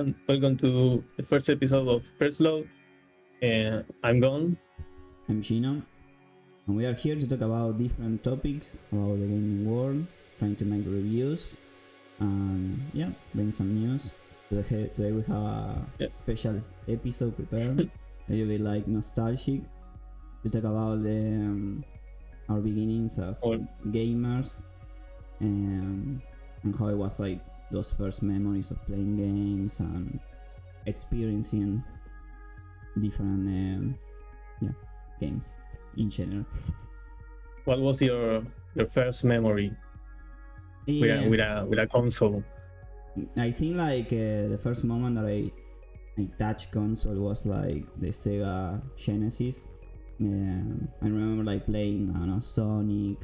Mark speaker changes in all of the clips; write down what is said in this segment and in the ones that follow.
Speaker 1: everyone. Welcome to the first episode of First Load. I'm Gon.
Speaker 2: I'm Shino, and we are here to talk about different topics about the gaming world, trying to make reviews, and bring some news. Today we have a special episode prepared, a little bit like nostalgic, to talk about our beginnings as gamers, and how it was like those first memories of playing games and experiencing different games in general.
Speaker 1: What was your first memory with a console?
Speaker 2: I think like the first moment that I touched console was like the Sega Genesis. I remember like playing, I don't know, Sonic,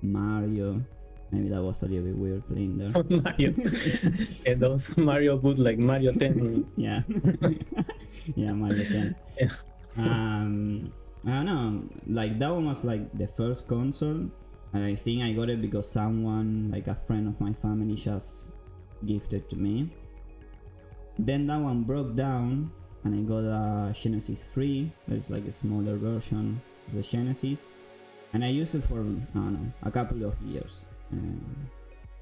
Speaker 2: Mario. Maybe that was a little bit weird playing there.
Speaker 1: Mario. And those Mario good, like Mario 10.
Speaker 2: Yeah. Yeah, Mario 10.
Speaker 1: Yeah.
Speaker 2: I don't know, like that one was like the first console, and I think I got it because someone, like a friend of my family, just gifted to me. Then that one broke down, and I got a Genesis 3. It's like a smaller version of the Genesis, and I used it for, I don't know, a couple of years.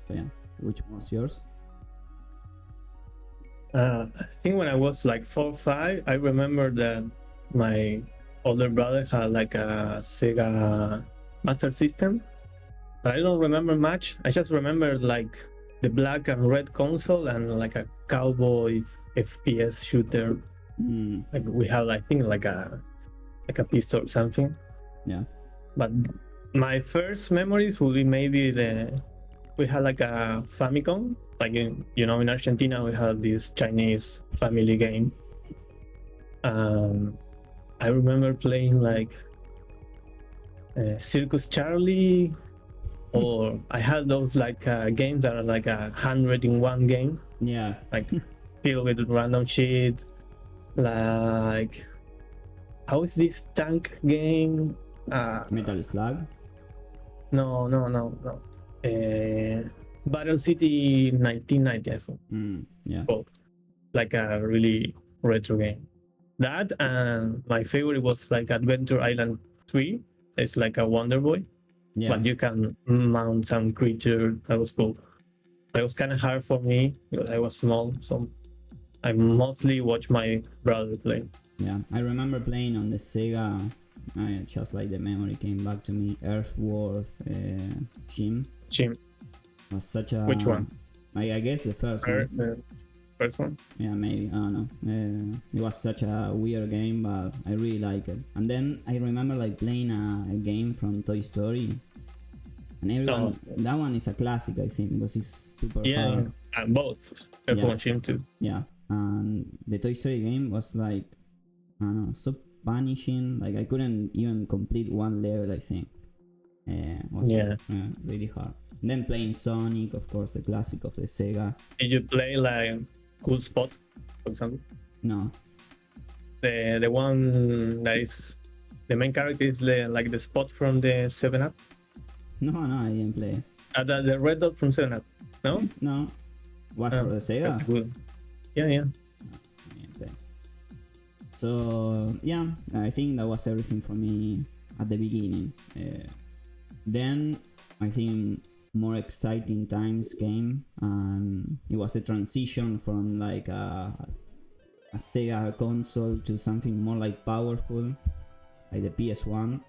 Speaker 2: So yeah, which one was yours?
Speaker 1: I think when I was like 4 or 5, I remember that my older brother had like a Sega Master System. But I don't remember much. I just remember like the black and red console and like a cowboy FPS shooter. Like we had, I think, like a pistol or something.
Speaker 2: Yeah.
Speaker 1: But my first memories would be maybe we had like a Famicom. Like in Argentina we had this Chinese family game. I remember playing like Circus Charlie, or I had those like games that are like 100-in-1 game.
Speaker 2: Yeah.
Speaker 1: Like filled with random shit. Like, how is this tank game?
Speaker 2: Metal Slug?
Speaker 1: No. Battle City 1990, I think.
Speaker 2: Yeah.
Speaker 1: Well, like a really retro game. That, and my favorite was like Adventure Island 3. It's like a Wonder Boy.
Speaker 2: Yeah.
Speaker 1: But you can mount some creature. That was cool. But it was kind of hard for me because I was small, so I mostly watched my brother play.
Speaker 2: Yeah, I remember playing on the Sega. Just like the memory came back to me. Earthworth Jim was such a.
Speaker 1: Which one?
Speaker 2: I guess the first one.
Speaker 1: The first one?
Speaker 2: Yeah, maybe, I don't know. It was such a weird game, but I really like it. And then I remember like playing a game from Toy Story, and everyone, that one is a classic, I think, because it's super hard.
Speaker 1: And both Earthworm Jim too.
Speaker 2: Yeah, and the Toy Story game was like, I don't know, so punishing. Like I couldn't even complete one level, I think. It was really hard. And then playing Sonic, of course, the classic of the Sega.
Speaker 1: Did you play like Cool Spot, for example?
Speaker 2: No.
Speaker 1: The one that is the main character is like the Spot from the 7-Up?
Speaker 2: No, I didn't play.
Speaker 1: The red dot from 7-Up, no?
Speaker 2: No. Was for the Sega?
Speaker 1: That's good. Yeah.
Speaker 2: So yeah, I think that was everything for me at the beginning. Then I think more exciting times came, and it was a transition from like a Sega console to something more like powerful, like the PS1.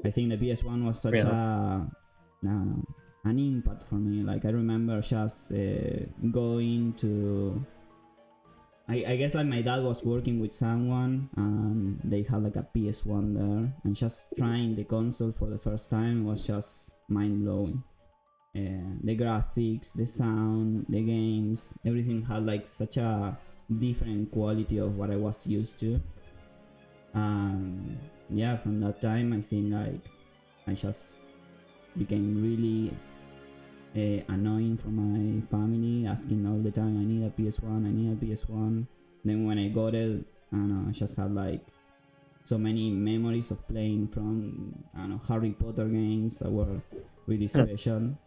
Speaker 2: I think the PS1 was such an impact for me. Like I remember just going to, I guess like my dad was working with someone and they had like a PS1 there, and just trying the console for the first time was just mind-blowing. The graphics, the sound, the games, everything had like such a different quality of what I was used to. Yeah, from that time I think like I just became really annoying for my family, asking all the time, I need a PS1. Then when I got it, I don't know, I just had like so many memories of playing from, I don't know, Harry Potter games that were really special.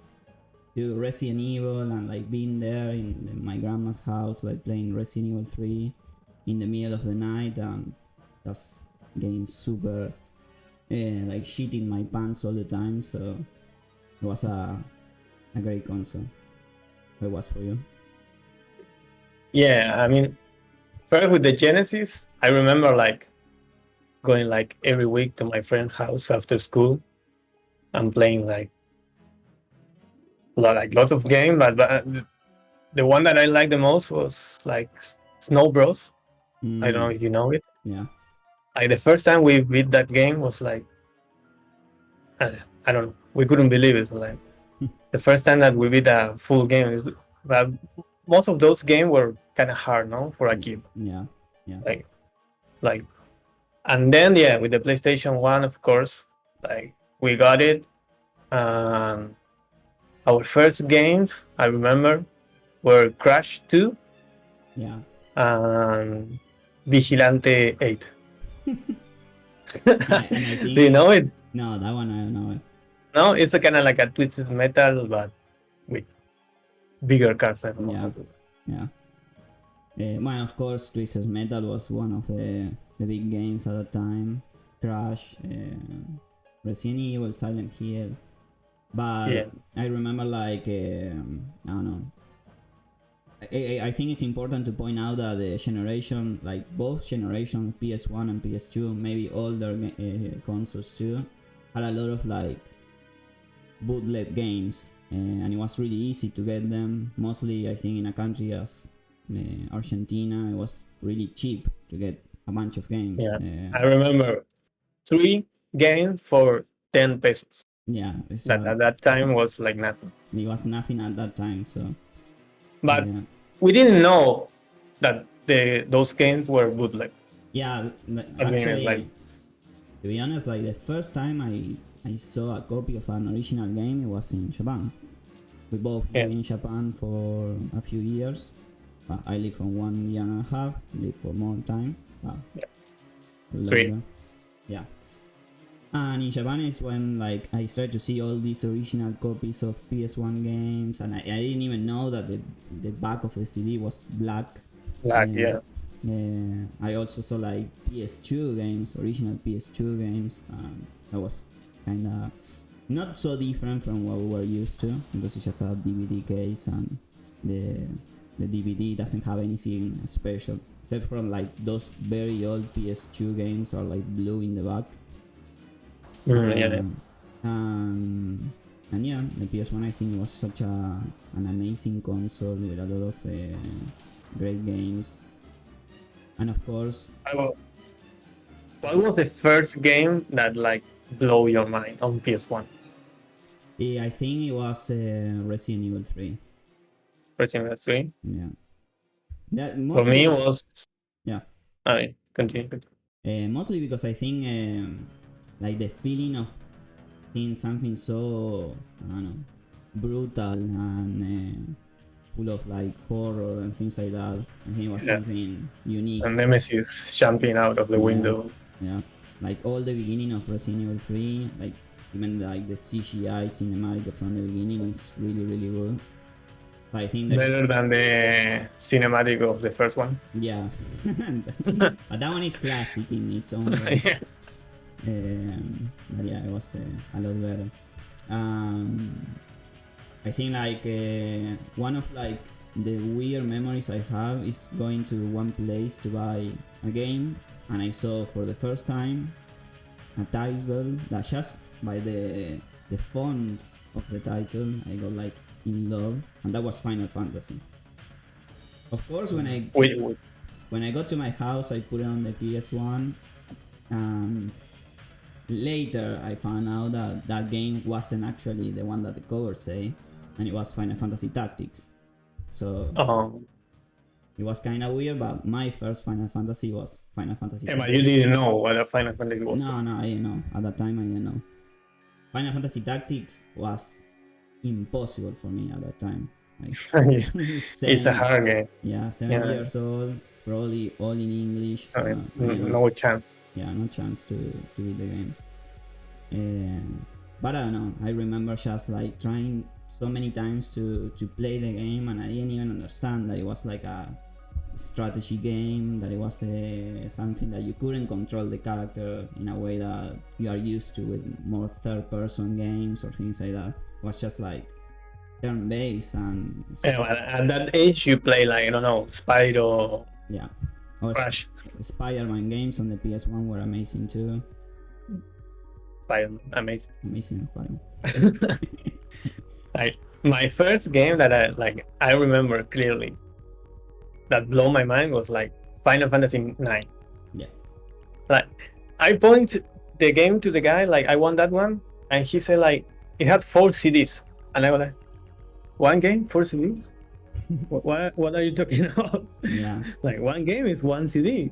Speaker 2: to Resident Evil and like being there in my grandma's house, like playing Resident Evil 3 in the middle of the night and just getting super like shitting my pants all the time. So it was a great console. It was for you.
Speaker 1: Yeah, I mean, first with the Genesis, I remember like going like every week to my friend's house after school and playing like lots of games. But the one that I liked the most was like Snow Bros. I don't know if you know it.
Speaker 2: Yeah.
Speaker 1: Like the first time we beat that game was like I don't know. We couldn't believe it. So, like the first time that we beat a full game. But most of those games were kind of hard, no, for a kid.
Speaker 2: Yeah.
Speaker 1: Like, and then yeah, with the PlayStation 1, of course, like we got it. Our first games I remember were Crash 2
Speaker 2: Yeah.
Speaker 1: and Vigilante 8.
Speaker 2: And I think,
Speaker 1: Do you know it?
Speaker 2: No, that one I don't know it.
Speaker 1: No, it's a kind of like a Twisted Metal, but with bigger cars. I don't know.
Speaker 2: Yeah. Well, of course, Twisted Metal was one of the big games at the time. Crash, Resident Evil, Silent Hill. But
Speaker 1: Yeah.
Speaker 2: I remember like, I don't know. I think it's important to point out that the generation, like both generations, PS1 and PS2, maybe older consoles too, had a lot of like bootleg games, and it was really easy to get them. Mostly, I think in a country as Argentina, it was really cheap to get a bunch of games.
Speaker 1: Yeah. I remember 3 games for 10 pesos.
Speaker 2: Yeah,
Speaker 1: That at that time was like nothing.
Speaker 2: It was nothing at that time, so.
Speaker 1: But
Speaker 2: yeah.
Speaker 1: we didn't know that those games were bootleg.
Speaker 2: Yeah,
Speaker 1: I mean,
Speaker 2: actually,
Speaker 1: like-
Speaker 2: to be honest, like the first time I saw a copy of an original game, it was in Japan. We both lived in Japan for a few years. I lived for 1 year and a half, lived for more time.
Speaker 1: Sweet.
Speaker 2: Yeah. And in Japan is when like I started to see all these original copies of PS1 games, and I didn't even know that the back of the CD was black.
Speaker 1: Yeah.
Speaker 2: I also saw like PS2 games, original PS2 games. That was kind of not so different from what we were used to, because it's just a DVD case and the DVD doesn't have anything special except from like those very old PS2 games are like blue in the back. And yeah, the PS1 I think was such an amazing console with a lot of great games. And of course,
Speaker 1: what was the first game that like blow your mind on PS1?
Speaker 2: I think it was Resident Evil 3.
Speaker 1: Resident Evil 3?
Speaker 2: Yeah. That
Speaker 1: For me, it was.
Speaker 2: Yeah.
Speaker 1: Alright, continue.
Speaker 2: Mostly because I think like the feeling of seeing something so, I don't know, brutal and full of like horror and things like that. I think it was something unique.
Speaker 1: And Nemesis jumping out of the window.
Speaker 2: Yeah, like all the beginning of Resident Evil 3, like even like the CGI cinematic from the beginning is really, really good. I think
Speaker 1: better than the cinematic of the first one.
Speaker 2: Yeah, but that one is classic in its own way.
Speaker 1: Yeah.
Speaker 2: But yeah, it was a lot better. I think like one of like the weird memories I have is going to one place to buy a game, and I saw for the first time a title that just by the font of the title I got like in love, and that was Final Fantasy. Of course, when I got to my house, I put it on the PS1. Later, I found out that that game wasn't actually the one that the covers say, and it was Final Fantasy Tactics. So it was kind of weird, but my first Final Fantasy was Final Fantasy.
Speaker 1: Yeah, but you didn't know what a Final Fantasy was.
Speaker 2: No, I didn't know. At that time, I didn't know. Final Fantasy Tactics was impossible for me at that time. Like,
Speaker 1: it's a hard game.
Speaker 2: Yeah, 7 years old, probably all in English. So,
Speaker 1: no chance.
Speaker 2: Yeah, no chance to beat the game. But I don't know. I remember just like trying so many times to play the game, and I didn't even understand that it was like a strategy game, that it was something that you couldn't control the character in a way that you are used to with more third-person games or things like that. It was just like turn-based, and
Speaker 1: Yeah, well, at that age, you play like, I don't know, Spyro,
Speaker 2: yeah. Or
Speaker 1: Crash,
Speaker 2: Spider-Man games on the PS1 were amazing too.
Speaker 1: Spyro, amazing.
Speaker 2: Amazing Spider-Man.
Speaker 1: Like my first game that I remember clearly that blew my mind was like Final Fantasy 9.
Speaker 2: Yeah.
Speaker 1: Like I point the game to the guy like I want that one, and he said like it had 4 CDs, and I was like, one game, 4 CDs? What are you talking about?
Speaker 2: Yeah.
Speaker 1: Like one game is 1 CD.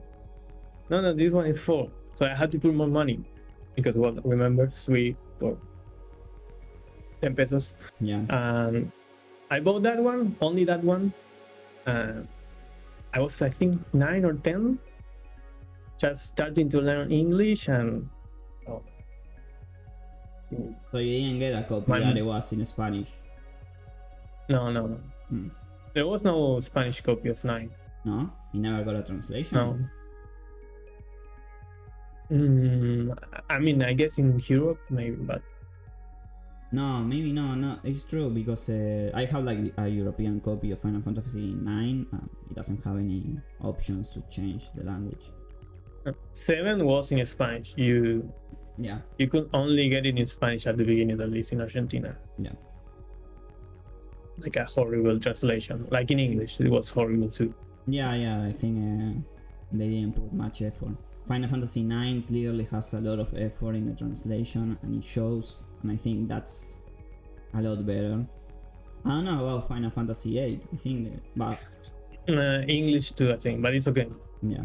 Speaker 1: No, this one is 4. So I had to put more money because what remember 3 or 10 pesos.
Speaker 2: Yeah.
Speaker 1: I bought that one, only that one. I was, I think, 9 or 10, just starting to learn English, and oh,
Speaker 2: So you didn't get a copy that it was in Spanish?
Speaker 1: no.
Speaker 2: Hmm.
Speaker 1: There was no Spanish copy of 9.
Speaker 2: No? You never got a translation?
Speaker 1: No. I mean, I guess in Europe maybe, but
Speaker 2: No, maybe no. It's true because I have like a European copy of Final Fantasy 9. It doesn't have any options to change the language.
Speaker 1: 7 was in Spanish.
Speaker 2: Yeah.
Speaker 1: You could only get it in Spanish at the beginning, at least in Argentina.
Speaker 2: Yeah.
Speaker 1: Like a horrible translation. Like in English, it was horrible too.
Speaker 2: Yeah. I think they didn't put much effort. Final Fantasy 9 clearly has a lot of effort in the translation, and it shows. And I think that's a lot better. I don't know about Final Fantasy 8. I think, but
Speaker 1: English too, I think, but it's okay.
Speaker 2: yeah,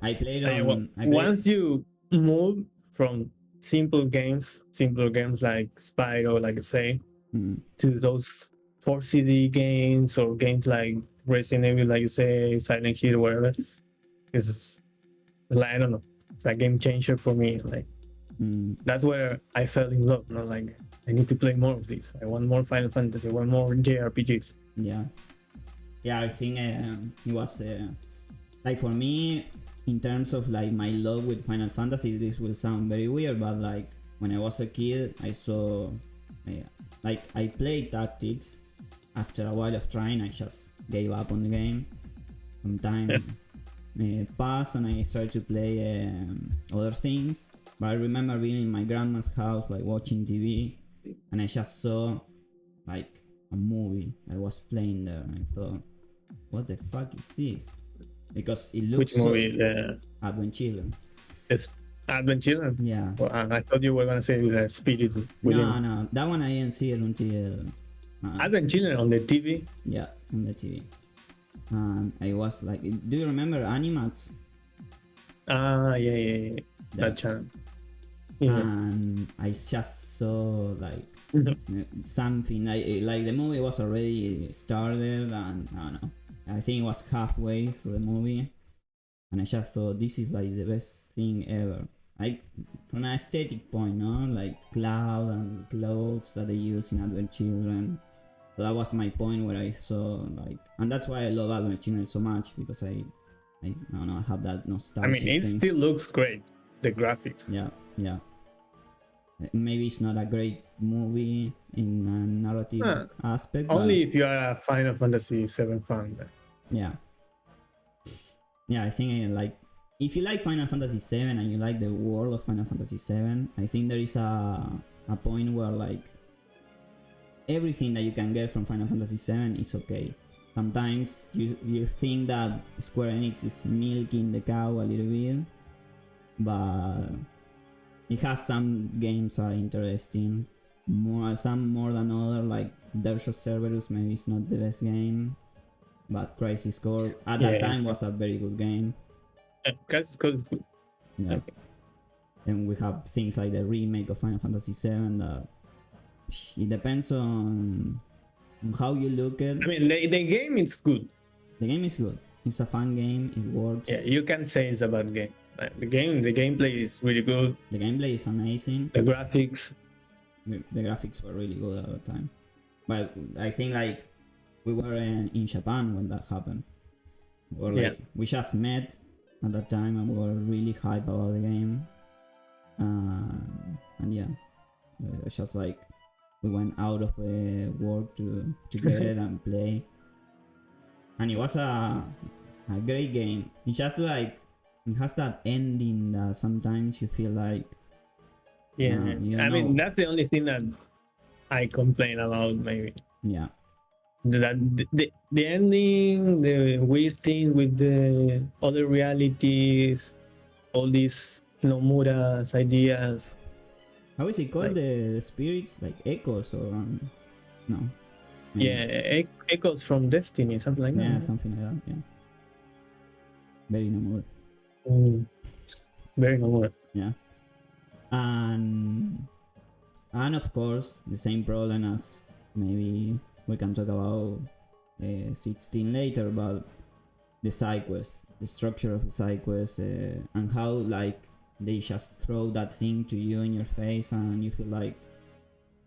Speaker 2: I played
Speaker 1: Hey,
Speaker 2: on.
Speaker 1: once you move from simple games like Spyro, like I say, to those 4 CD games or games like Resident Evil, like you say, Silent Hill, whatever, it's like, I don't know, it's a game changer for me. Like that's where I fell in love. Like I need to play more of this. I want more Final Fantasy. I want more JRPGs.
Speaker 2: Yeah. I think it was like for me, in terms of like my love with Final Fantasy. This will sound very weird, but like when I was a kid, I saw like I played Tactics. After a while of trying, I just gave up on the game. Some time passed, and I started to play other things. But I remember being in my grandma's house, like watching TV, and I just saw like a movie that was playing there, and I thought, what the fuck is this? Because it looks
Speaker 1: Which movie?
Speaker 2: Advent Children.
Speaker 1: It's Advent Children?
Speaker 2: Yeah.
Speaker 1: Well, I thought you were gonna say the Spirit Within.
Speaker 2: No, that one I didn't see it until
Speaker 1: Advent Children on the TV?
Speaker 2: Yeah, on the TV. And I was like, do you remember Animats?
Speaker 1: Yeah. That channel. Yeah.
Speaker 2: And I just saw like something like the movie was already started, and I don't know. I think it was halfway through the movie, and I just thought this is like the best thing ever. Like from an aesthetic point, no, like cloud and clothes that they use in Advent Children. So that was my point where I saw like, and that's why I love Advent Children so much, because I don't know, I have that nostalgia.
Speaker 1: I mean, it
Speaker 2: thing.
Speaker 1: still looks great. The graphics.
Speaker 2: Yeah. Maybe it's not a great movie in a narrative aspect.
Speaker 1: Only if you are a Final Fantasy VII fan.
Speaker 2: Yeah, I think like if you like Final Fantasy VII and you like the world of Final Fantasy VII, I think there is a point where like everything that you can get from Final Fantasy VII is okay. Sometimes you think that Square Enix is milking the cow a little bit, but it has some games are interesting, some more than other. Like Dirge of Cerberus, maybe it's not the best game, but Crisis Core at that time was a very good game.
Speaker 1: Crisis Core is good.
Speaker 2: Yeah. And we have things like the remake of Final Fantasy VII that it depends on how you look at it.
Speaker 1: I mean, the game is good.
Speaker 2: The game is good. It's a fun game. It works.
Speaker 1: Yeah, you can say it's a bad game. The gameplay is really good.
Speaker 2: The gameplay is amazing.
Speaker 1: The graphics.
Speaker 2: The graphics were really good at the time. but I think like we were in Japan when that happened. Or like we just met at that time and we were really hyped about the game. And yeah, it's just like we went out of work to get it and play. And it was a great game. It's just like it has that ending that sometimes you feel like
Speaker 1: I mean that's the only thing that I complain about maybe.
Speaker 2: Yeah.
Speaker 1: That the ending, the weird thing with the other realities, all these Nomura's ideas.
Speaker 2: How is it called?
Speaker 1: Like,
Speaker 2: the spirits, like echoes or no? Maybe.
Speaker 1: Yeah, echoes from Destiny, something like that.
Speaker 2: Yeah, something like that. Yeah. Very Nomura.
Speaker 1: Very Nomura.
Speaker 2: Yeah. And of course the same problem as maybe we can talk about 16 later, but the side quest, the structure of the side quest, and how like they just throw that thing to you in your face and you feel like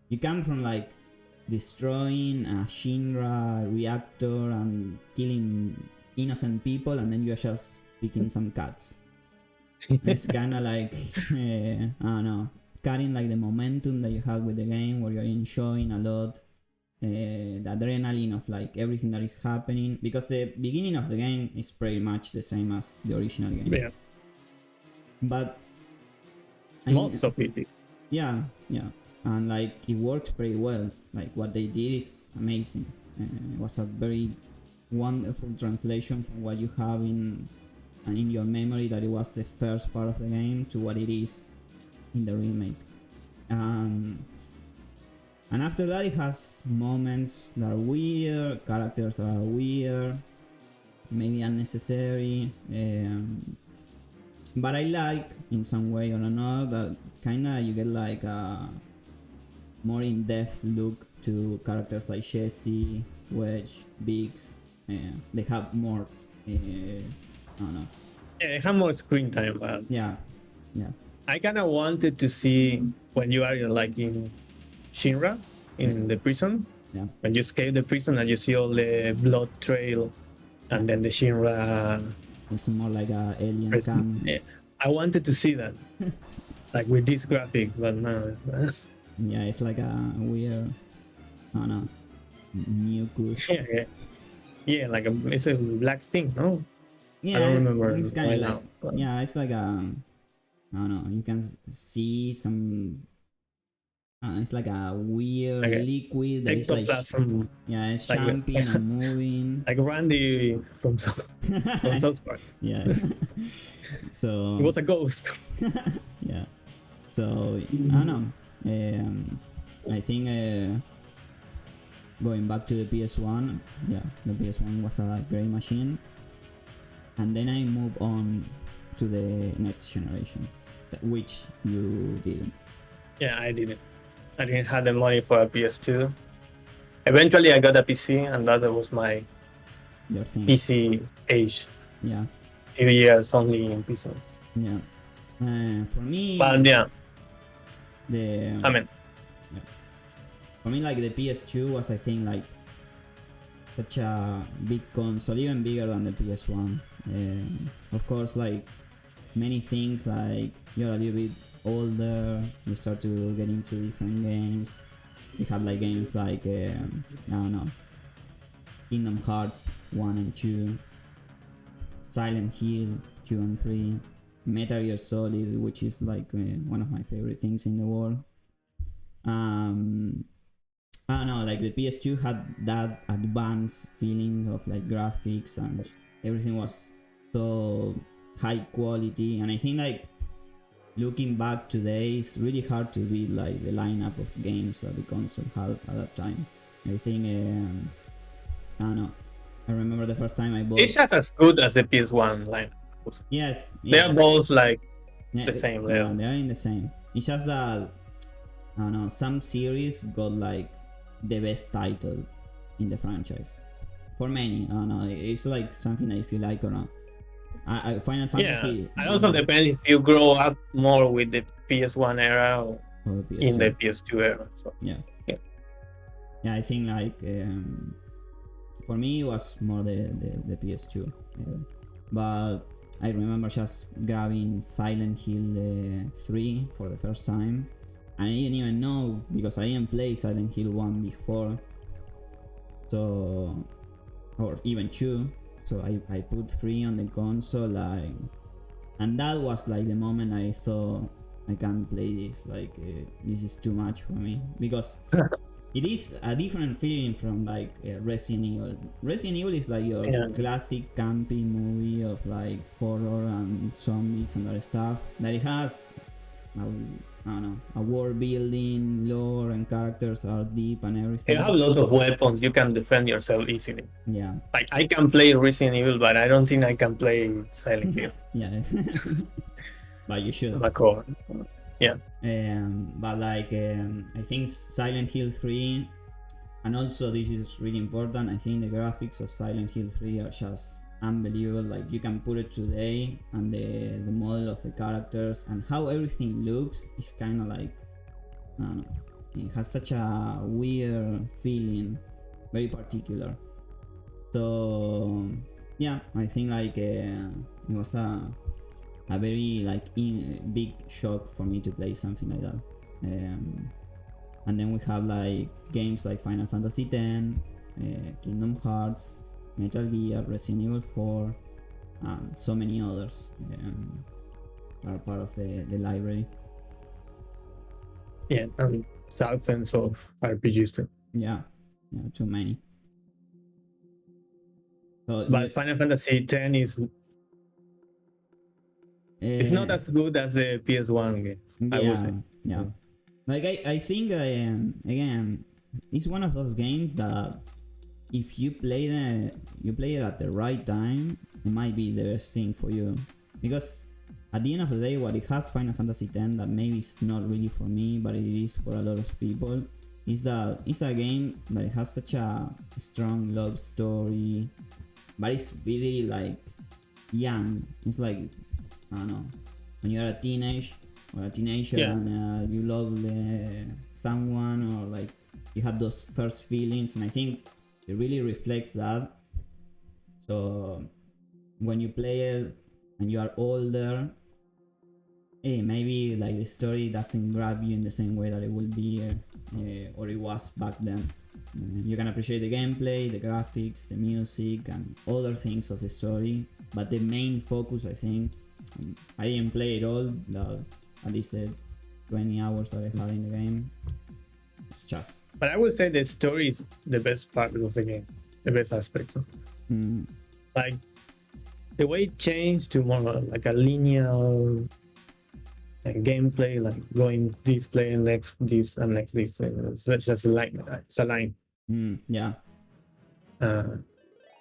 Speaker 2: you come from like destroying a Shinra reactor and killing innocent people, and then you're just picking some cats. It's kind of like I don't know, cutting like the momentum that you have with the game, where you're enjoying a lot the adrenaline of like everything that is happening, because the beginning of the game is pretty much the same as the original game.
Speaker 1: Yeah.
Speaker 2: But
Speaker 1: most of it is.
Speaker 2: Yeah, and like it works pretty well. Like what they did is amazing. It was a very wonderful translation from what you have in your memory, that it was the first part of the game, to what it is in the remake. And after that, it has moments that are weird, characters that are weird, maybe unnecessary. But I like, in some way or another, that kinda you get like a more in-depth look to characters like Jessie, Wedge, Biggs. They have more, I don't know.
Speaker 1: Yeah, they have more screen time, but
Speaker 2: Yeah.
Speaker 1: I kind of wanted to see when you are like in Shinra, in the prison.
Speaker 2: Yeah.
Speaker 1: When you escape the prison and you see all the blood trail, and then the Shinra.
Speaker 2: It's more like a alien
Speaker 1: prison.
Speaker 2: cam.
Speaker 1: Yeah. I wanted to see that, like with this graphic, but no. It's not.
Speaker 2: Yeah, it's like a weird, I don't know, mucus.
Speaker 1: Yeah, like it's a black thing, no?
Speaker 2: Yeah,
Speaker 1: I don't remember
Speaker 2: it's kind of
Speaker 1: right
Speaker 2: like,
Speaker 1: now.
Speaker 2: yeah, it's like a, I don't know, you can see some, it's like a weird
Speaker 1: Like a
Speaker 2: liquid that is like,
Speaker 1: ectoplasm,
Speaker 2: yeah, it's
Speaker 1: like
Speaker 2: jumping and moving.
Speaker 1: like Randy from South Park.
Speaker 2: Yeah. So
Speaker 1: It was a ghost.
Speaker 2: yeah. So I don't know. I think going back to the PS1, yeah, the PS1 was a great machine. And then I move on to the next generation, which you didn't.
Speaker 1: Yeah, I didn't. I didn't have the money for a PS2. Eventually, I got a PC, and that was my
Speaker 2: Your thing.
Speaker 1: PC age.
Speaker 2: Yeah.
Speaker 1: Few years only in PC.
Speaker 2: Yeah. For me,
Speaker 1: But yeah,
Speaker 2: the
Speaker 1: I mean,
Speaker 2: for me, like the PS2 was, I think, like such a big console, even bigger than the PS1. Of course, like many things, like you're a little bit older, you start to get into different games. You have like games like I don't know, Kingdom Hearts 1 and 2, Silent Hill 2 and 3, Metal Gear Solid, which is like one of my favorite things in the world. I don't know, like the PS2 had that advanced feeling of like graphics, and everything was so high quality. And I think like looking back today, it's really hard to beat like the lineup of games that the console had at that time. I think I don't know. I remember the first time I bought.
Speaker 1: it's just as good as the PS1 line.
Speaker 2: Yes,
Speaker 1: They
Speaker 2: yeah.
Speaker 1: are both like
Speaker 2: Yeah,
Speaker 1: the same
Speaker 2: yeah,
Speaker 1: level.
Speaker 2: they are in the same. It's just that I don't know, some series got like the best title in the franchise. For many, I don't know, it's like something that if you like or not. I Final Fantasy.
Speaker 1: Yeah, and also depends if you grow up more with the PS1 era or
Speaker 2: or the
Speaker 1: in the
Speaker 2: PS2.
Speaker 1: PS2 era. So
Speaker 2: Yeah. Yeah, I think like for me it was more the PS2, but I remember just grabbing Silent Hill 3 for the first time, and I didn't even know because I didn't play Silent Hill 1 before, so or even 2. So I put 3 on the console, like, and that was like the moment I thought I can't play this. Like this is too much for me because it is a different feeling from like Resident Evil. Resident Evil is like your classic campy movie of like horror and zombies and other stuff. That it has, I don't know, a world building, lore, and characters are deep and everything.
Speaker 1: You have a lot of weapons. You can defend yourself easily.
Speaker 2: Yeah.
Speaker 1: Like I can play Resident Evil, but I don't think I can play Silent Hill.
Speaker 2: Yeah. But you should.
Speaker 1: Yeah.
Speaker 2: But like I think Silent Hill 3, and also this is really important, I think the graphics of Silent Hill 3 are just unbelievable. Like you can put it today, and the model of the characters and how everything looks is kind of like, I don't know, it has such a weird feeling, very particular. So yeah, I think like it was a very like big shock for me to play something like that. And then we have like games like Final Fantasy X, Kingdom Hearts, Metal Gear, Resident Evil 4, and so many others are part of the library.
Speaker 1: Yeah, and thousands of RPGs too.
Speaker 2: Yeah, too many. So
Speaker 1: but Final Fantasy X is it's not as good as the PS1 games.
Speaker 2: Yeah,
Speaker 1: I would say.
Speaker 2: Yeah. Like I think again, it's one of those games that if you play it at the right time, it might be the best thing for you. Because at the end of the day, what it has Final Fantasy X that maybe it's not really for me, but it is for a lot of people, is that it's a game that has such a strong love story, but it's really like young. It's like, I don't know, when you're a teenager and you love someone, or like you have those first feelings, and I think it really reflects that. So when you play it and you are older, maybe like the story doesn't grab you in the same way that it will be or it was back then. You can appreciate the gameplay, the graphics, the music, and other things of the story, but the main focus, I think, I didn't play it all, at least 20 hours that I had in the game. It's just.
Speaker 1: But I would say the story is the best part of the game, the best aspect. So. Like the way it changed to more like a linear gameplay, like going this play next this and next this. It's just a line. It's a line.
Speaker 2: Yeah.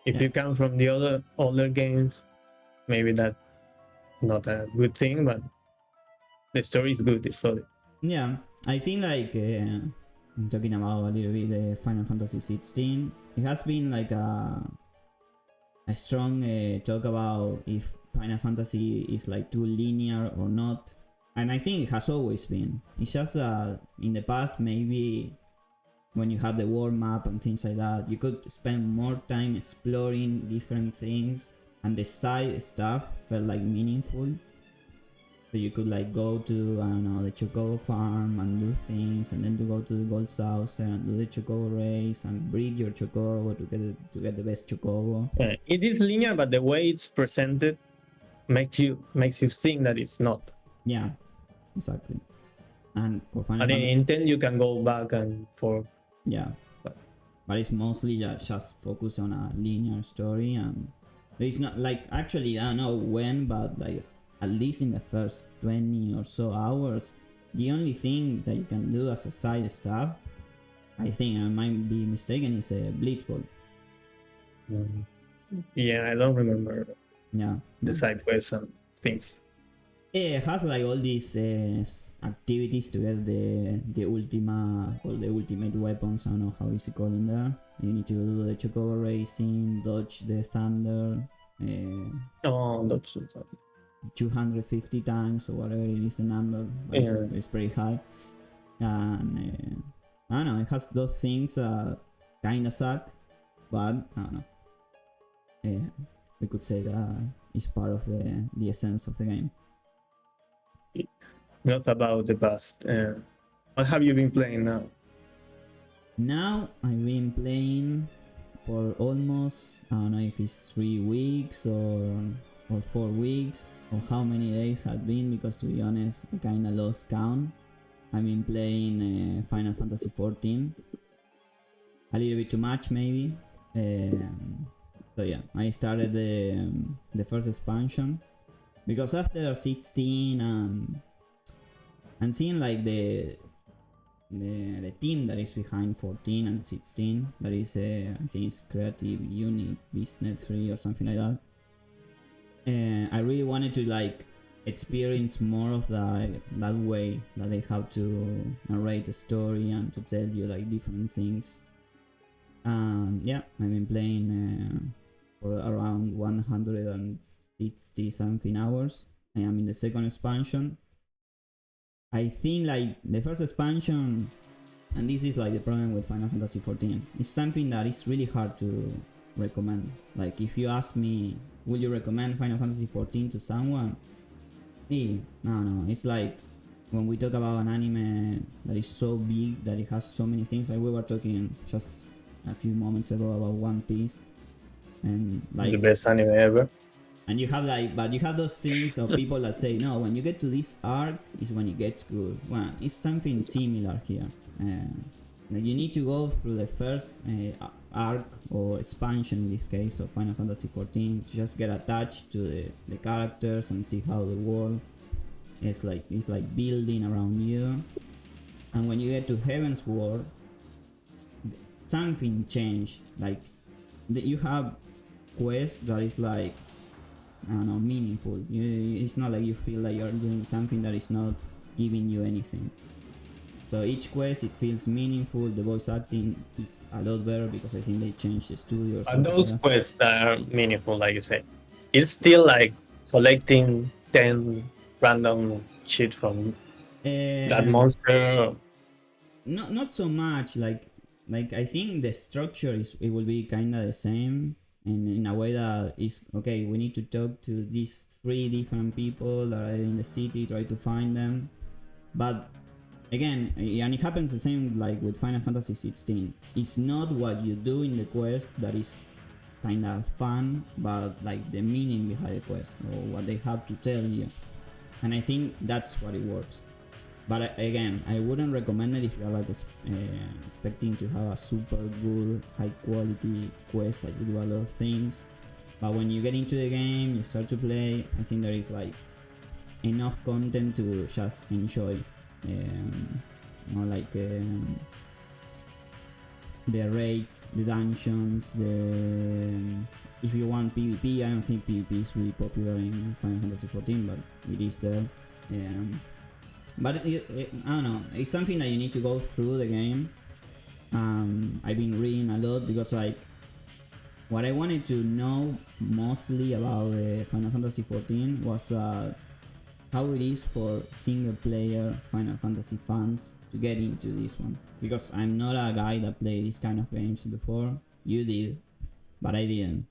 Speaker 1: If you come from the older games, maybe that's not a good thing, but the story is good. It's solid.
Speaker 2: Yeah, I think like I'm talking about a little bit Final Fantasy 16. It has been like a strong talk about if Final Fantasy is like too linear or not, and I think it has always been. It's just in the past, maybe when you have the world map and things like that, you could spend more time exploring different things, and the side stuff felt like meaningful. So you could like go to, I don't know, the Chocobo farm and do things, and then to go to the Gold Saucer and do the Chocobo race and breed your Chocobo to get the best Chocobo.
Speaker 1: Yeah, it is linear, but the way it's presented makes you think that it's not.
Speaker 2: Yeah, exactly. And for Final
Speaker 1: Fantasy, in 10 you can go back and forth.
Speaker 2: Yeah, but it's mostly just focused on a linear story, and it's not like, actually I don't know when, but like at least in the first 20 or so hours, the only thing that you can do as a side stuff, I think I might be mistaken, is a Blitzball.
Speaker 1: Yeah, I don't remember.
Speaker 2: Yeah,
Speaker 1: the side quests and things.
Speaker 2: It has like all these activities to get the Ultima, or the ultimate weapons. I don't know how is it called in there. You need to do the Chocobo racing, dodge the thunder.
Speaker 1: Dodge the thunder.
Speaker 2: 250 times or whatever it is the number. It's pretty high. And I don't know, it has those things kind of suck, but I don't know. We could say that it's part of the essence of the game.
Speaker 1: Not about the past. What have you been playing now?
Speaker 2: Now I've been playing for almost, I don't know if it's 3 weeks or 4 weeks or how many days have been, because to be honest I kinda lost count. I've been playing Final Fantasy XIV a little bit too much maybe. So yeah, I started the first expansion because after 16 and seeing like the team that is behind 14 and 16, that is I think it's Creative Unit Business 3 or something like that. I really wanted to like experience more of that way that they have to narrate a story and to tell you like different things. Yeah, I've been playing for around 160 something hours. I am in the second expansion. I think like the first expansion, and this is like the problem with Final Fantasy XIV, it's something that is really hard to recommend. Like if you ask me, would you recommend Final Fantasy XIV to someone? No, it's like when we talk about an anime that is so big, that it has so many things, like we were talking just a few moments ago about One Piece, and like
Speaker 1: The best anime ever.
Speaker 2: and you have like, but you have those things of people that say no, when you get to this arc is when it gets good. Well, it's something similar here. Like you need to go through the first arc or expansion in this case of Final Fantasy XIV to just get attached to the characters and see how the world is like building around you. And when you get to Heaven's Ward, something changed. Like you have quests that is like, I don't know, meaningful. It's not like you feel like you're doing something that is not giving you anything. So each quest, it feels meaningful. The voice acting is a lot better because I think they changed the studio.
Speaker 1: And those quests that are meaningful, like you said, it's still like collecting 10 random shit from that monster.
Speaker 2: Not so much. Like I think the structure it will be kind of the same, and in a way that is okay. We need to talk to these 3 different people that are in the city, try to find them, but again, and it happens the same like with Final Fantasy 16. It's not what you do in the quest that is kind of fun, but like the meaning behind the quest or what they have to tell you. And I think that's what it works. But again, I wouldn't recommend it if you're like expecting to have a super good, high quality quest that you do a lot of things. But when you get into the game, you start to play, I think there is like enough content to just enjoy. More like the raids, the dungeons, if you want PvP, I don't think PvP is really popular in Final Fantasy XIV, but it is there. But I don't know, it's something that you need to go through the game. I've been reading a lot because like what I wanted to know mostly about Final Fantasy XIV was how it is for single player Final Fantasy fans to get into this one, because I'm not a guy that played this kind of games before. You did, but I didn't.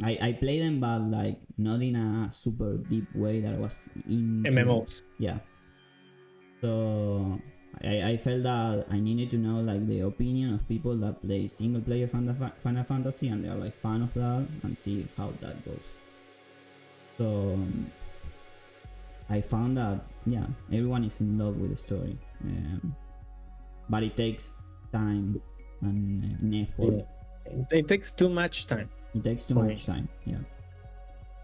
Speaker 2: I played them, but like not in a super deep way that I was in
Speaker 1: MMOs.
Speaker 2: Yeah. So I felt that I needed to know like the opinion of people that play single player Final Fantasy and they're like fan of that, and see how that goes. So I found that yeah, everyone is in love with the story, but it takes time and effort.
Speaker 1: It takes too much time.
Speaker 2: It takes too much time. Yeah.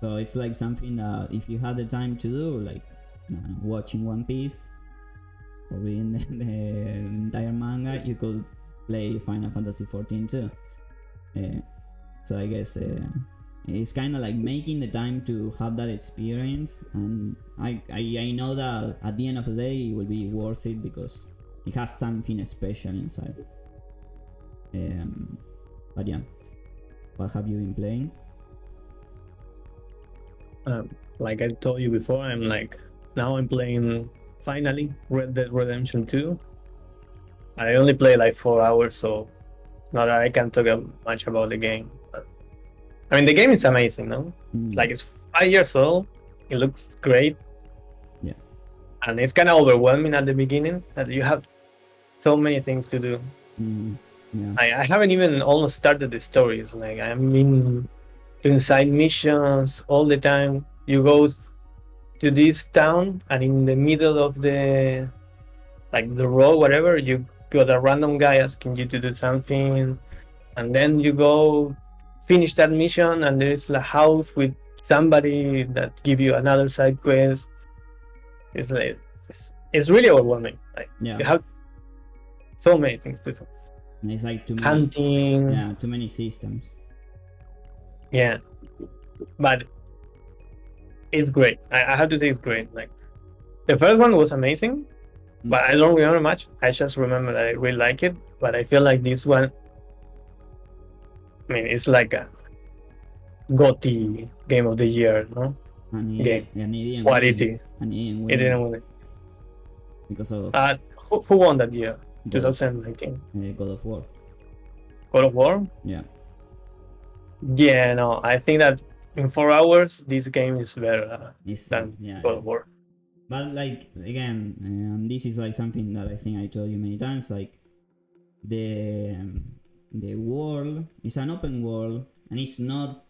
Speaker 2: So it's like something that if you had the time to do, like watching One Piece or reading the entire manga, you could play Final Fantasy XIV too. So I guess it's kind of like making the time to have that experience, and I know that at the end of the day it will be worth it because it has something special inside. But yeah, what have you been playing?
Speaker 1: Like I told you before, I'm playing finally Red Dead Redemption 2. I only play like 4 hours, so not that I can talk much about the game. But, I mean, the game is amazing, no? Like it's 5 years old. It looks great.
Speaker 2: Yeah.
Speaker 1: And it's kind of overwhelming at the beginning that you have so many things to do.
Speaker 2: Yeah.
Speaker 1: I haven't even almost started the stories. Like I'm in doing side missions all the time. You go to this town, and in the middle of the road, whatever, you got a random guy asking you to do something, and then you go finish that mission, and there's a house with somebody that give you another side quest. It's like it's really overwhelming. Like
Speaker 2: Yeah.
Speaker 1: you have so many things to do.
Speaker 2: And it's like too many.
Speaker 1: Hunting.
Speaker 2: Yeah, too many systems.
Speaker 1: Yeah, but it's great. I have to say it's great. Like the first one was amazing, but I don't remember much. I just remember that I really like it. But I feel like this one, I mean, it's like a GOTY game of the year, no? Game.
Speaker 2: And it didn't
Speaker 1: Quality.
Speaker 2: win. And it didn't win.
Speaker 1: It didn't win it.
Speaker 2: Because of
Speaker 1: who won that year?
Speaker 2: God,
Speaker 1: 2019.
Speaker 2: God of War.
Speaker 1: God of War?
Speaker 2: Yeah.
Speaker 1: Yeah, no. I think that in 4 hours, this game is better than God of War.
Speaker 2: But like again, this is like something that I think I told you many times. Like the world is an open world, and it's not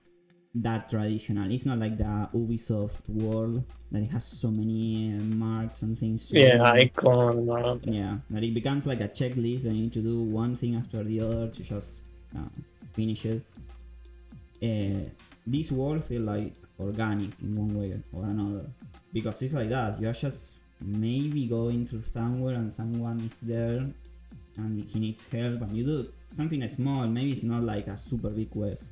Speaker 2: that traditional. It's not like the Ubisoft world that it has so many marks and things.
Speaker 1: Icon.
Speaker 2: Yeah, that it becomes like a checklist. And you need to do one thing after the other to just finish it. This world feel like organic in one way or another, because it's like that. You are just maybe going through somewhere and someone is there and he needs help, and you do something small. Maybe it's not like a super big quest.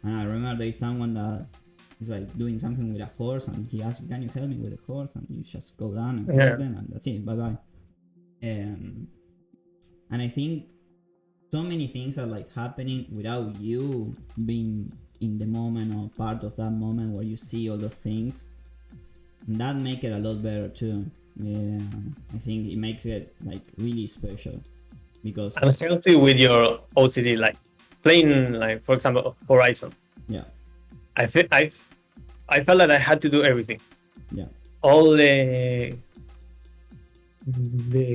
Speaker 2: And I remember there is someone that is like doing something with a horse, and he asks, "Can you help me with the horse?" And you just go down and help them, and that's it. Bye bye. And I think so many things are like happening without you being in the moment or part of that moment where you see all the things. And that make it a lot better too. Yeah, I think it makes it like really special, because
Speaker 1: and help you with your OCD, like playing, like for example, Horizon.
Speaker 2: Yeah.
Speaker 1: I felt that I had to do everything.
Speaker 2: Yeah.
Speaker 1: All the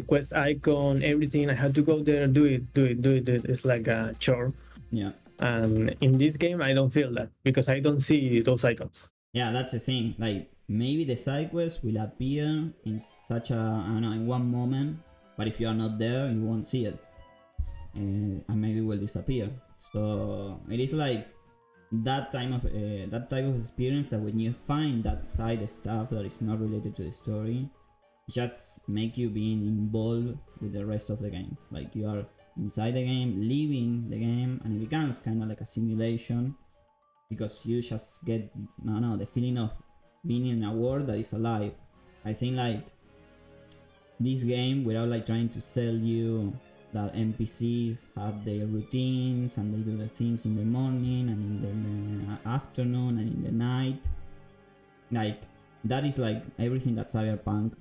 Speaker 1: quest icon, everything. I had to go there, do it. It's like a chore.
Speaker 2: Yeah.
Speaker 1: And in this game, I don't feel that, because I don't see those icons.
Speaker 2: Yeah, that's the thing. Like maybe the side quest will appear in such a, I don't know, in one moment, but if you are not there, you won't see it, and maybe will disappear. So it is like that type of experience that when you find that side stuff that is not related to the story, just make you being involved with the rest of the game. Like you are inside the game, living the game, and it becomes kind of like a simulation, because you just get the feeling of being in a world that is alive. I think like this game, without like trying to sell you that NPCs have their routines and they do the things in the morning and in the afternoon and in the night, like that is like everything that Cyberpunk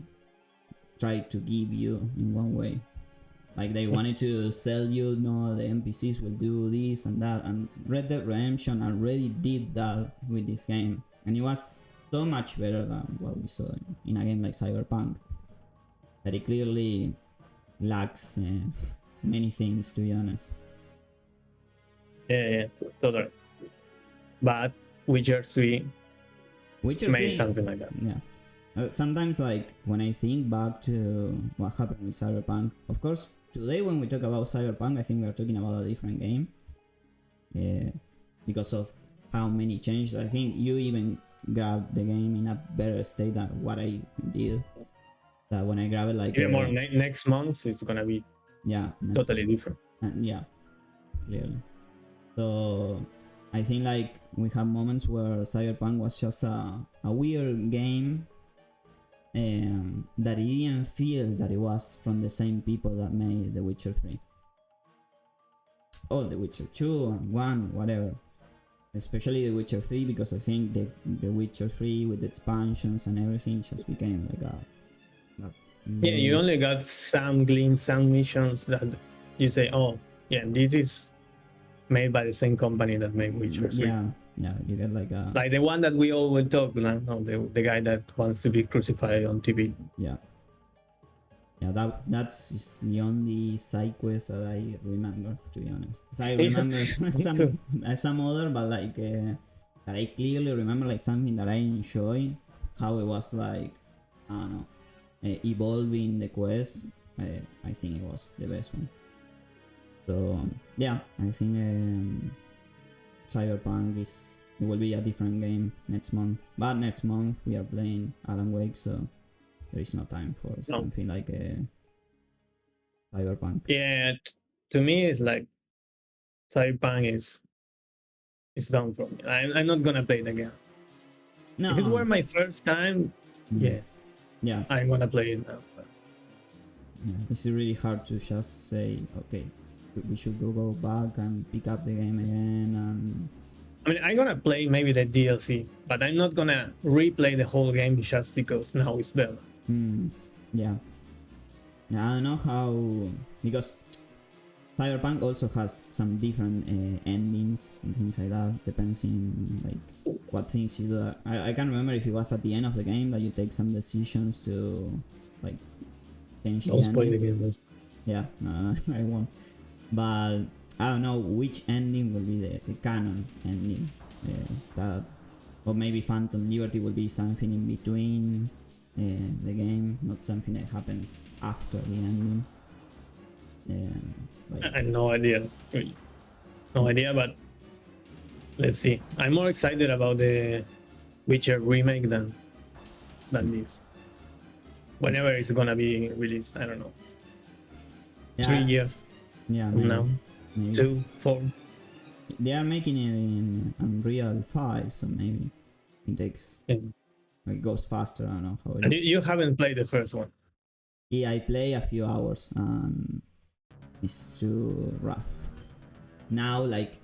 Speaker 2: tried to give you in one way. Like they wanted to sell you, no, the NPCs will do this and that, and Red Dead Redemption already did that with this game, and it was so much better than what we saw in a game like Cyberpunk, that it clearly lacks many things, to be honest.
Speaker 1: Yeah, totally. But Witcher 3 made something like that.
Speaker 2: Yeah. Sometimes, like, when I think back to what happened with Cyberpunk, of course, today when we talk about Cyberpunk, I think we are talking about a different game. Because of how many changes. I think you even grabbed the game in a better state than what I did. That when I grab it, like...
Speaker 1: Even more, next month, it's gonna be totally different.
Speaker 2: Yeah, clearly. So, I think, like, we have moments where Cyberpunk was just a weird game, that it didn't feel that it was from the same people that made The Witcher 3. Or The Witcher 2 and 1, whatever. Especially The Witcher 3, because I think the Witcher 3 with the expansions and everything just became like a
Speaker 1: Yeah, you only got some glimpse, some missions that you say, oh, yeah, this is made by the same company that made Witcher 3.
Speaker 2: Yeah, you get like a
Speaker 1: Like the one that we all will talk, no, the guy that wants to be crucified on TV.
Speaker 2: yeah. That's just the only side quest that I remember, to be honest. 'Cause I remember some other, but like that I clearly remember like something that I enjoy, how it was like, I don't know, evolving the quest. I think it was the best one. So yeah, I think Cyberpunk it will be a different game next month. But next month we are playing Alan Wake, so there is no time for something like a Cyberpunk.
Speaker 1: Yeah, to me it's like Cyberpunk is done for me. I'm not gonna play it again.
Speaker 2: No,
Speaker 1: If it were my first time, yeah, I'm gonna play it now. But...
Speaker 2: yeah, it's really hard to just say, okay, we should go back and pick up the game again. And
Speaker 1: I mean, I'm gonna play maybe the DLC, but I'm not gonna replay the whole game just because now it's better.
Speaker 2: Yeah, I don't know how, because Cyberpunk also has some different endings and things like that, depends in like what things you do. I can't remember if it was at the end of the game that you take some decisions to like change the ending.
Speaker 1: Play the game.
Speaker 2: Yeah, no, I won't. But I don't know which ending will be the canon ending. That, or maybe Phantom Liberty will be something in between the game, not something that happens after the ending.
Speaker 1: I have no idea. No idea, but let's see. I'm more excited about the Witcher remake than this. Whenever it's gonna be released, I don't know. 3 years.
Speaker 2: Yeah,
Speaker 1: from now. Maybe. 2, 4.
Speaker 2: They are making it in Unreal 5, so maybe it takes.
Speaker 1: Yeah.
Speaker 2: It goes faster. I don't know how.
Speaker 1: And you haven't played the first one.
Speaker 2: Yeah, I play a few hours and it's too rough. Now, like,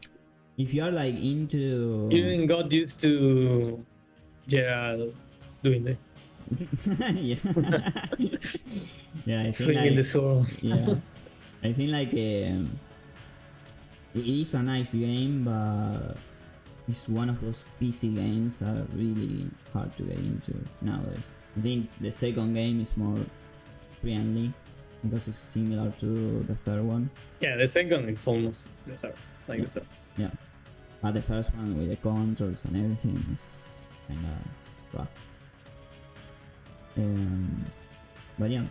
Speaker 2: if you are like into,
Speaker 1: you even got used to Gerald doing the
Speaker 2: yeah, yeah. I think
Speaker 1: swinging
Speaker 2: like,
Speaker 1: the sword.
Speaker 2: yeah, I think like it is a nice game, but it's one of those PC games that are really hard to get into nowadays. I think the second game is more friendly because it's similar to the third one.
Speaker 1: Yeah, the second is almost the third, like the third.
Speaker 2: Yeah, but the first one with the controls and everything is kind of rough. But yeah,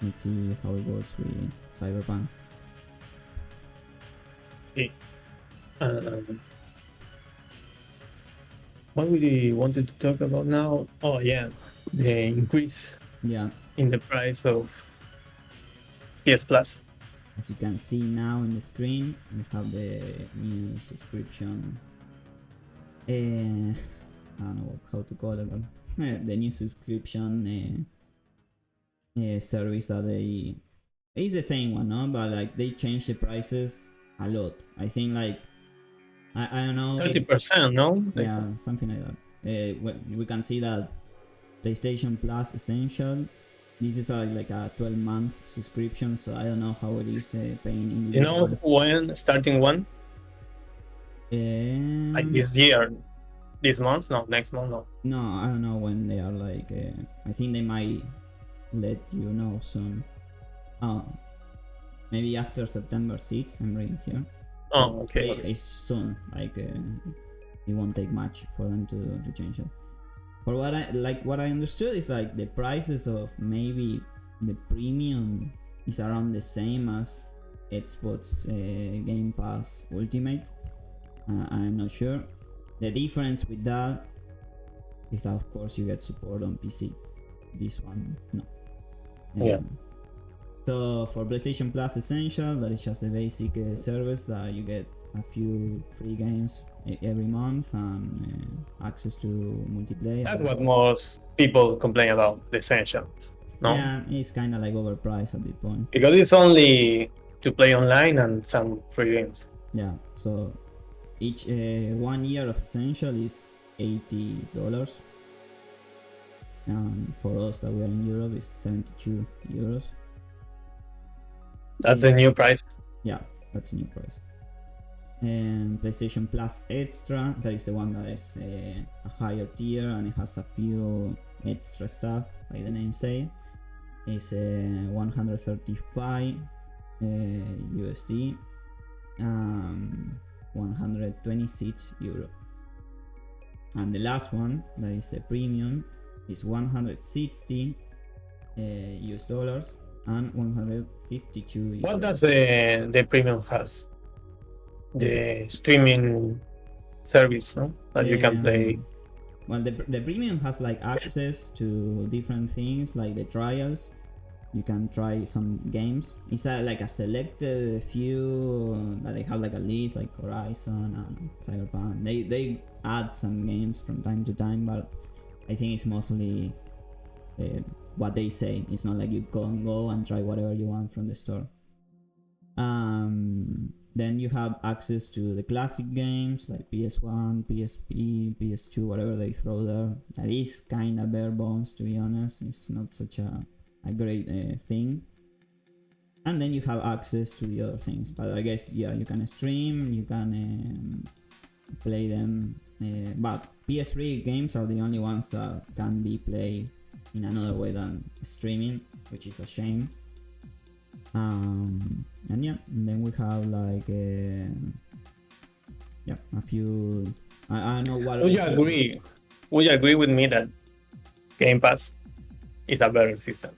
Speaker 2: let's see how it goes with Cyberpunk.
Speaker 1: Okay. What we wanted to talk about now? Oh yeah, the increase in the price of PS Plus.
Speaker 2: As you can see now on the screen, we have the new subscription. I don't know how to call it, but the new subscription service that it's the same one, no? But like they changed the prices a lot. I think like I don't know,
Speaker 1: 30%, no?
Speaker 2: Yeah, something like that. We can see that PlayStation Plus Essential. This is like a 12-month subscription, so I don't know how it is paying in.
Speaker 1: You know when starting one? Like this year, this month? No, next month? No.
Speaker 2: No, I don't know when they are like. I think they might let you know soon. Oh, maybe after September 6th. I'm reading here.
Speaker 1: Oh, okay.
Speaker 2: It's soon. Like it won't take much for them to change it. For what I understood is like the prices of maybe the premium is around the same as Xbox Game Pass Ultimate. I'm not sure. The difference with that is that of course you get support on PC. This one, no.
Speaker 1: Yeah.
Speaker 2: So for PlayStation Plus Essential, that is just a basic service that you get a few free games every month and access to multiplayer.
Speaker 1: That's what most people complain about, the Essential. No?
Speaker 2: Yeah, it's kind of like overpriced at this point.
Speaker 1: Because it's only to play online and some free games.
Speaker 2: Yeah, so each 1 year of Essential is $80. For us that we are in Europe, it's 72 euros.
Speaker 1: That's a new price.
Speaker 2: Yeah, that's a new price. And PlayStation Plus Extra, that is the one that is a higher tier and it has a few extra stuff, like the name say. It's 135 USD, 126 euro. And the last one, that is a premium, is 160 US dollars and 152 euros.
Speaker 1: What does the premium has? The streaming service, no? That you can play.
Speaker 2: Well, the premium has like access to different things, like the trials. You can try some games. It's like a selected few that they have like a list, like Horizon and Cyberpunk. They add some games from time to time, but I think it's mostly what they say. It's not like you go and try whatever you want from the store. Then you have access to the classic games like PS1, PSP, PS2, whatever they throw there. That is kind of bare bones, to be honest. It's not such a great thing. And then you have access to the other things. But I guess, yeah, you can stream, you can play them. But PS3 games are the only ones that can be played in another way than streaming, which is a shame. And yeah, and then we have like a few. I don't know what.
Speaker 1: Would you agree? Would you agree with me that Game Pass is a better system?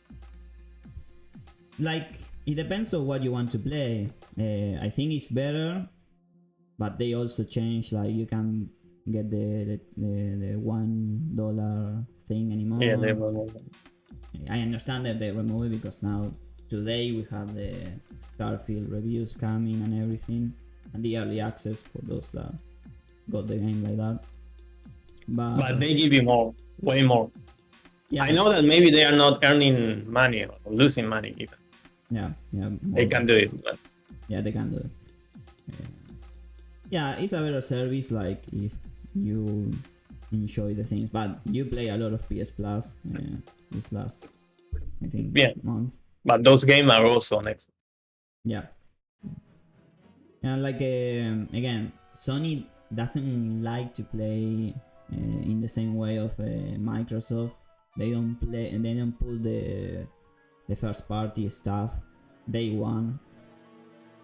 Speaker 2: Like, it depends on what you want to play. I think it's better, but they also change. Like, you can get the $1 thing anymore.
Speaker 1: Yeah, they remove.
Speaker 2: I understand that they remove it because now today we have the Starfield reviews coming and everything, and the early access for those that got the game like that.
Speaker 1: But they give you more, way more.
Speaker 2: Yeah,
Speaker 1: I know that maybe they are not earning money or losing money even.
Speaker 2: Yeah,
Speaker 1: They can do it. But
Speaker 2: yeah, they can do it. Yeah, it's a better service. Like if you enjoy the things, but you play a lot of PS Plus this last, I think, month.
Speaker 1: But those games are also on Xbox.
Speaker 2: Yeah. And like again, Sony doesn't like to play in the same way of Microsoft. They don't play and they don't put the first party stuff day one,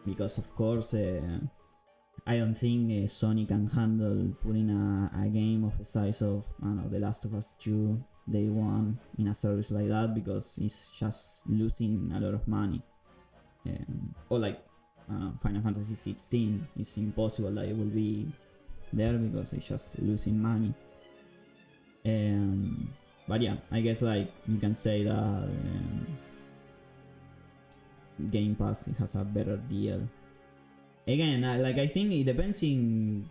Speaker 2: because of course I don't think Sony can handle putting a game of the size of, I don't know, The Last of Us 2 day one in a service like that, because it's just losing a lot of money. Or like Final Fantasy 16, it's impossible that it will be there because it's just losing money. But yeah, I guess like you can say that Game Pass, it has a better deal. Again, I think it depends in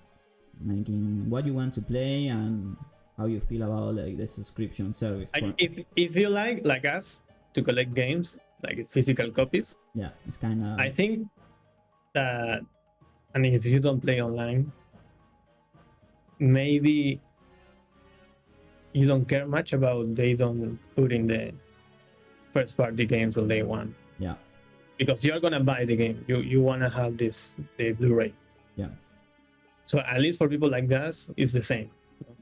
Speaker 2: what you want to play and how you feel about like the subscription service.
Speaker 1: If you like us to collect games, like physical copies,
Speaker 2: yeah, it's kind of.
Speaker 1: I think that, and if you don't play online, maybe you don't care much about they don't put in the first party games on day one.
Speaker 2: Yeah.
Speaker 1: Because you're gonna buy the game, you wanna have the Blu-ray.
Speaker 2: Yeah.
Speaker 1: So at least for people like us, it's the same.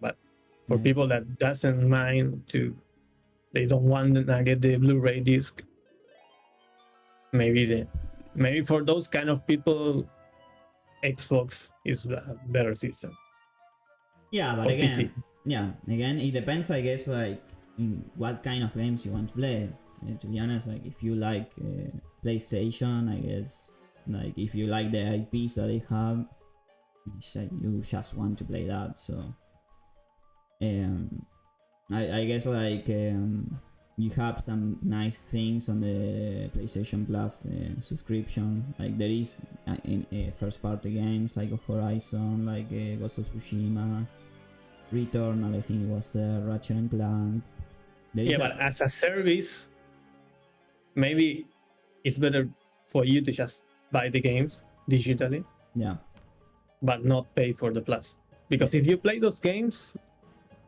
Speaker 1: But for people that doesn't mind they don't want to get the Blu-ray disc. Maybe for those kind of people, Xbox is a better system.
Speaker 2: Yeah, but again, it depends, I guess, like in what kind of games you want to play. To be honest, like if you like PlayStation, I guess, like if you like the IPs that they have, you just want to play that. So I guess like you have some nice things on the PlayStation Plus subscription. Like there is in first party games like Horizon, like Ghost of Tsushima, Returnal, I think it was Ratchet and Clank.
Speaker 1: But as a service, maybe it's better for you to just buy the games digitally.
Speaker 2: Yeah.
Speaker 1: But not pay for the Plus. Because if you play those games,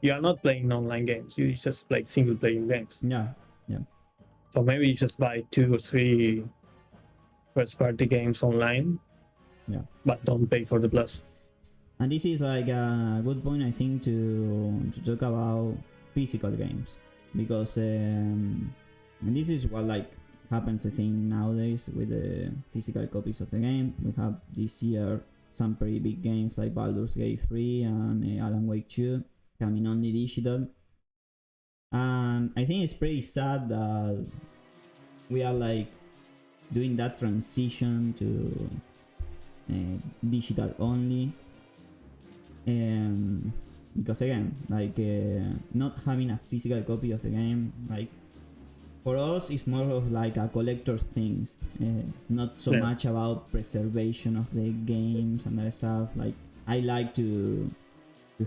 Speaker 1: you are not playing online games. You just play single playing games.
Speaker 2: Yeah,
Speaker 1: So maybe you just buy 2 or 3 first party games online.
Speaker 2: Yeah.
Speaker 1: But don't pay for the plus.
Speaker 2: and this is like a good point, I think, to talk about physical games, because and this is what like happens, I think, nowadays with the physical copies of the game. We have this year some pretty big games like Baldur's Gate 3 and Alan Wake 2 coming only digital, and I think it's pretty sad that we are like doing that transition to digital only, because again, like not having a physical copy of the game, like for us it's more of like a collector's things, not so much about preservation of the games and that stuff. Like I like to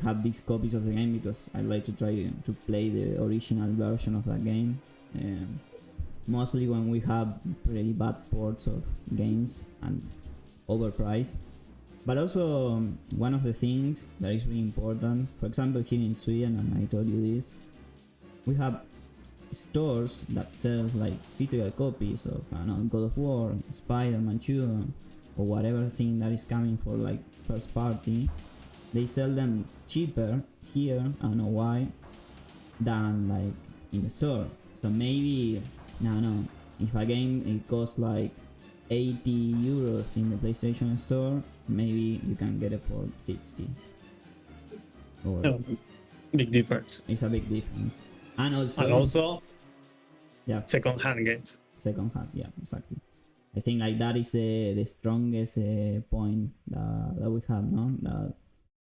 Speaker 2: have these copies of the game because I like to try to play the original version of that game, mostly when we have pretty bad ports of games and overpriced. But also one of the things that is really important, for example here in Sweden, and I told you this, we have stores that sells like physical copies of God of War, Spider-Man 2, or whatever thing that is coming for like first party. They sell them cheaper here, I don't know why, than like in the store. So maybe, no, if a game it costs like 80 euros in the PlayStation store, maybe you can get it for 60. Or
Speaker 1: big difference.
Speaker 2: It's a big difference. And
Speaker 1: also
Speaker 2: yeah,
Speaker 1: second-hand games.
Speaker 2: Second hand, yeah, exactly. I think like that is the strongest point that we have, no? That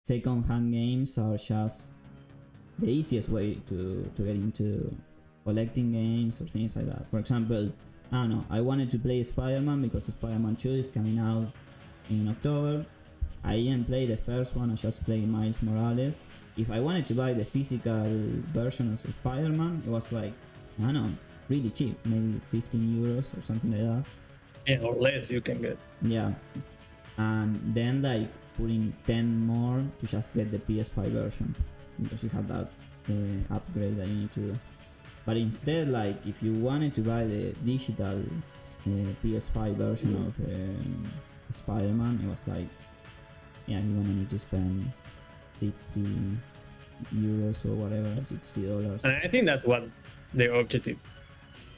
Speaker 2: second-hand games are just the easiest way to get into collecting games or things like that. For example, I don't know, I wanted to play Spider-Man because Spider-Man 2 is coming out in October. I didn't play the first one, I just played Miles Morales. If I wanted to buy the physical version of Spider-Man, it was like, I don't know, really cheap, maybe 15 euros or something like that.
Speaker 1: Yeah, or less you can get.
Speaker 2: Yeah. And then like putting 10 more to just get the PS5 version, because you have that upgrade that you need to do. But instead, like if you wanted to buy the digital PS5 version of Spider-Man, it was like, yeah, you're gonna need to spend 60 euros or whatever, $60.
Speaker 1: And I think that's what their objective,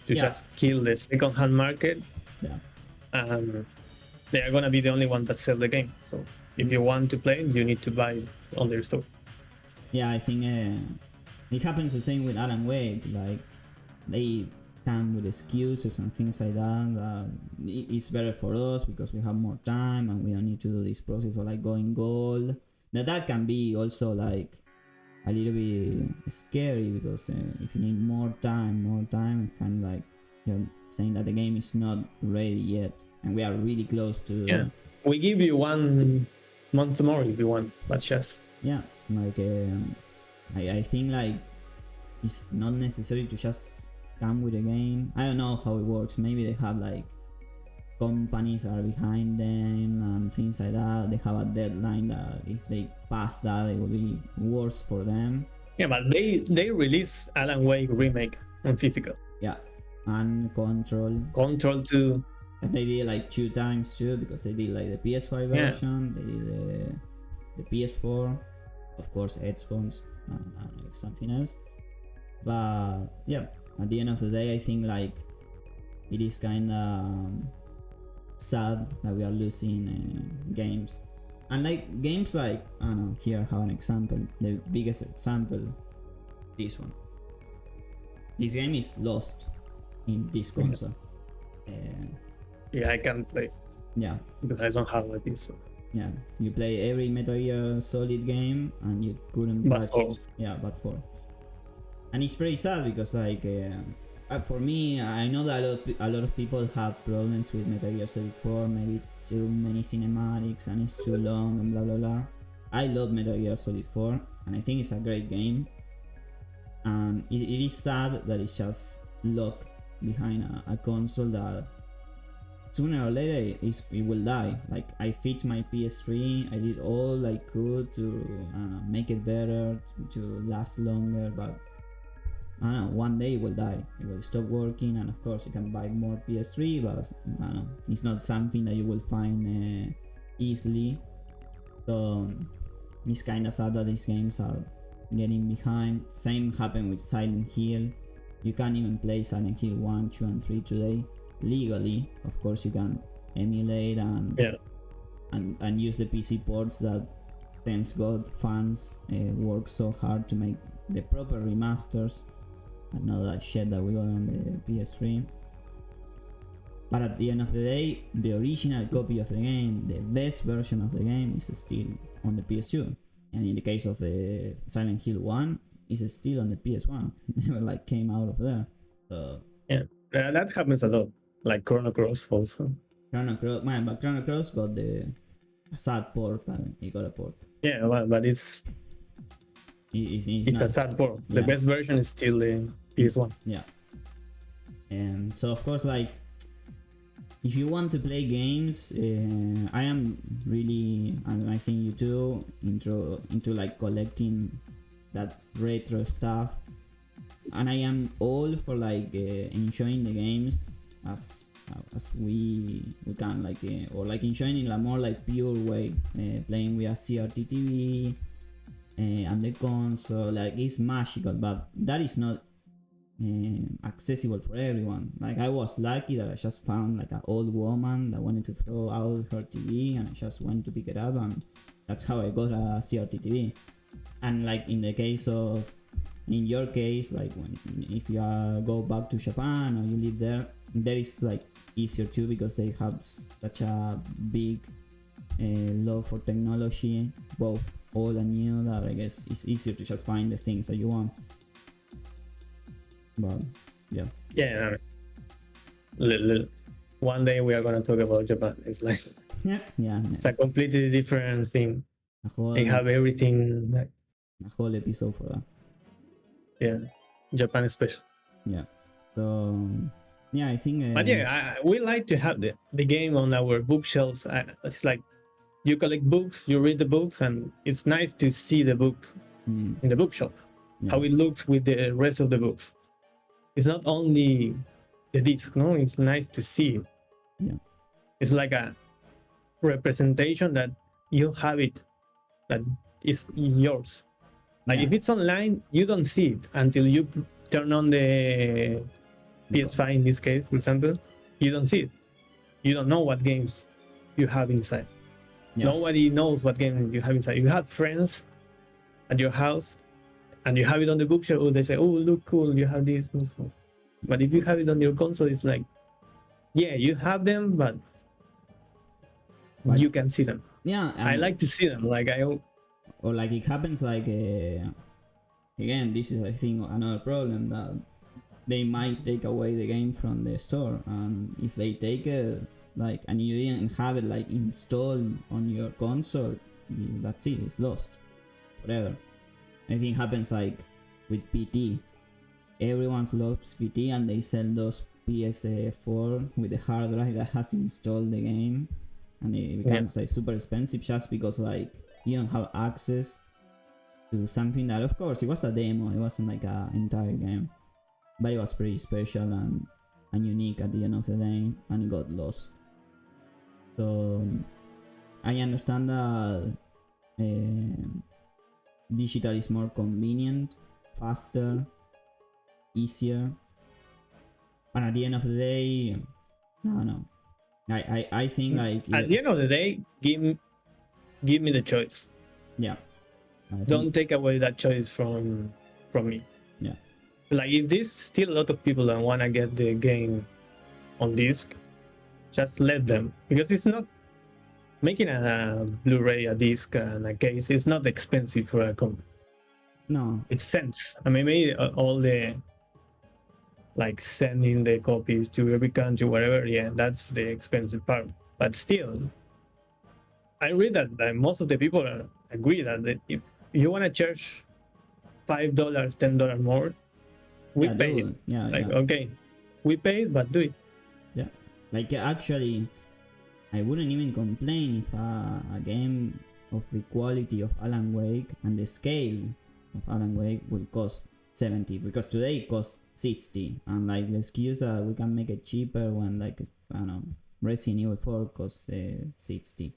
Speaker 1: to
Speaker 2: Yeah.
Speaker 1: just kill the second-hand market.
Speaker 2: Yeah.
Speaker 1: And they are gonna be the only one that sell the game. So if you want to play, you need to buy it on their store.
Speaker 2: Yeah, I think it happens the same with Alan Wake. Like they come with excuses and things like that. It's better for us because we have more time and we don't need to do this process of like going gold. Now that can be also like a little bit scary, because if you need more time, it's kind of like you're saying that the game is not ready yet, and we are really close to.
Speaker 1: Yeah, we give you 1 month more if you want, but just
Speaker 2: like I think like it's not necessary to just come with a game. I don't know how it works. Maybe they have like companies are behind them and things like that. They have a deadline that if they pass that, it will be worse for them.
Speaker 1: Yeah, but they released Alan Wake remake on physical.
Speaker 2: Yeah, and Control
Speaker 1: 2.
Speaker 2: They did like 2 times too, because they did like the PS5 version, they did the PS4, of course Xbox, and something else. But yeah, at the end of the day, I think like it is kind of sad that we are losing games. And like games like, I don't know, here I have an example, the biggest example, this one. This game is lost in this console.
Speaker 1: Yeah, I can't play
Speaker 2: Yeah,
Speaker 1: because I don't have a PS4.
Speaker 2: yeah. You play every Metal Gear Solid game and you couldn't
Speaker 1: But
Speaker 2: touch.
Speaker 1: 4.
Speaker 2: Yeah, but 4. And it's pretty sad because like for me, I know that a lot of people have problems with Metal Gear Solid 4. Maybe too many cinematics and it's too long and blah blah blah. I love Metal Gear Solid 4 and I think it's a great game. And it is sad that it's just locked behind a console that sooner or later it will die. Like I fixed my PS3, I did all I could to make it better, to last longer, but I don't know, one day it will die. It will stop working, and of course you can buy more PS3, but I don't know, it's not something that you will find easily. So it's kind of sad that these games are getting behind. Same happened with Silent Hill. You can't even play Silent Hill 1, 2, and 3 today legally. Of course you can emulate and use the PC ports that, thanks God, fans work so hard to make the proper remasters and all that shit that we got on the PS3. But at the end of the day, the original copy of the game, the best version of the game, is still on the PS2. And in the case of the Silent Hill 1, it's still on the PS1. Never like came out of there. So
Speaker 1: yeah, that happens a lot. Like Chrono Cross also.
Speaker 2: Chrono Cross, man, but Chrono Cross got a sad port, but it got a port.
Speaker 1: Yeah, but it's a sad port. The best version is still the PS1.
Speaker 2: Yeah. And so of course, like, if you want to play games, I am really, and I think you too, into like collecting that retro stuff, and I am all for like enjoying the games as we can, like or like enjoying in a more like pure way, playing with a CRT TV and the console. Like, it's magical, but that is not accessible for everyone. Like, I was lucky that I just found like an old woman that wanted to throw out her TV, and I just went to pick it up, and that's how I got a CRT TV. And like in your case, like if you go back to Japan or you live there is like easier too, because they have such a big love for technology, both old and new, that I guess it's easier to just find the things that you want. But yeah,
Speaker 1: one day we are gonna talk about Japan. It's like it's a completely different thing. They have everything, like
Speaker 2: a whole episode for that.
Speaker 1: Yeah, Japan is special.
Speaker 2: Yeah, so yeah, I think
Speaker 1: but yeah, we like to have the game on our bookshelf. It's like you collect books, you read the books, and it's nice to see the book in the bookshelf, how it looks with the rest of the books. It's not only the disc, no, it's nice to see it.
Speaker 2: Yeah,
Speaker 1: it's like a representation that you have it, that is yours. Like if it's online, you don't see it until you turn on the PS5 in this case, for example. You don't see it. You don't know what games you have inside. Nobody knows what game you have inside. You have friends at your house and you have it on the bookshelf. They say, "Oh, look cool, you have this." But if you have it on your console, it's like, yeah, you have them, but you can see them.
Speaker 2: Yeah,
Speaker 1: I like to see them. Like
Speaker 2: or like it happens like again, this is I think another problem, that they might take away the game from the store, and if they take it like and you didn't have it like installed on your console, that's it, it's lost, whatever. I think it happens like with PT. Everyone loves PT, and they sell those PS4 with the hard drive that has installed the game, and it becomes like super expensive just because like you don't have access to something that, of course, it was a demo, it wasn't like an entire game, but it was pretty special and unique at the end of the day, and it got lost. So I understand that digital is more convenient, faster, easier, and at the end of the day, no, I think like
Speaker 1: at the end of the day, give me the choice.
Speaker 2: Yeah,
Speaker 1: don't take away that choice from me.
Speaker 2: Yeah,
Speaker 1: like if there's still a lot of people that want to get the game on disc, just let them, because it's not making a Blu-ray, a disc, and a case. It's not expensive for a company.
Speaker 2: No,
Speaker 1: it's cents. I mean, maybe all the like sending the copies to every country, whatever. Yeah, that's the expensive part. But still, I read that most of the people agree that if you want to charge $5, $10 more, we pay it.
Speaker 2: Yeah,
Speaker 1: like okay, we pay it, but do it.
Speaker 2: Yeah, Like actually, I wouldn't even complain if a game of the quality of Alan Wake and the scale of Alan Wake will cost 70, because today it costs 60, and like the excuse that we can make it cheaper when like I don't know, Resident Evil 4 costs 60.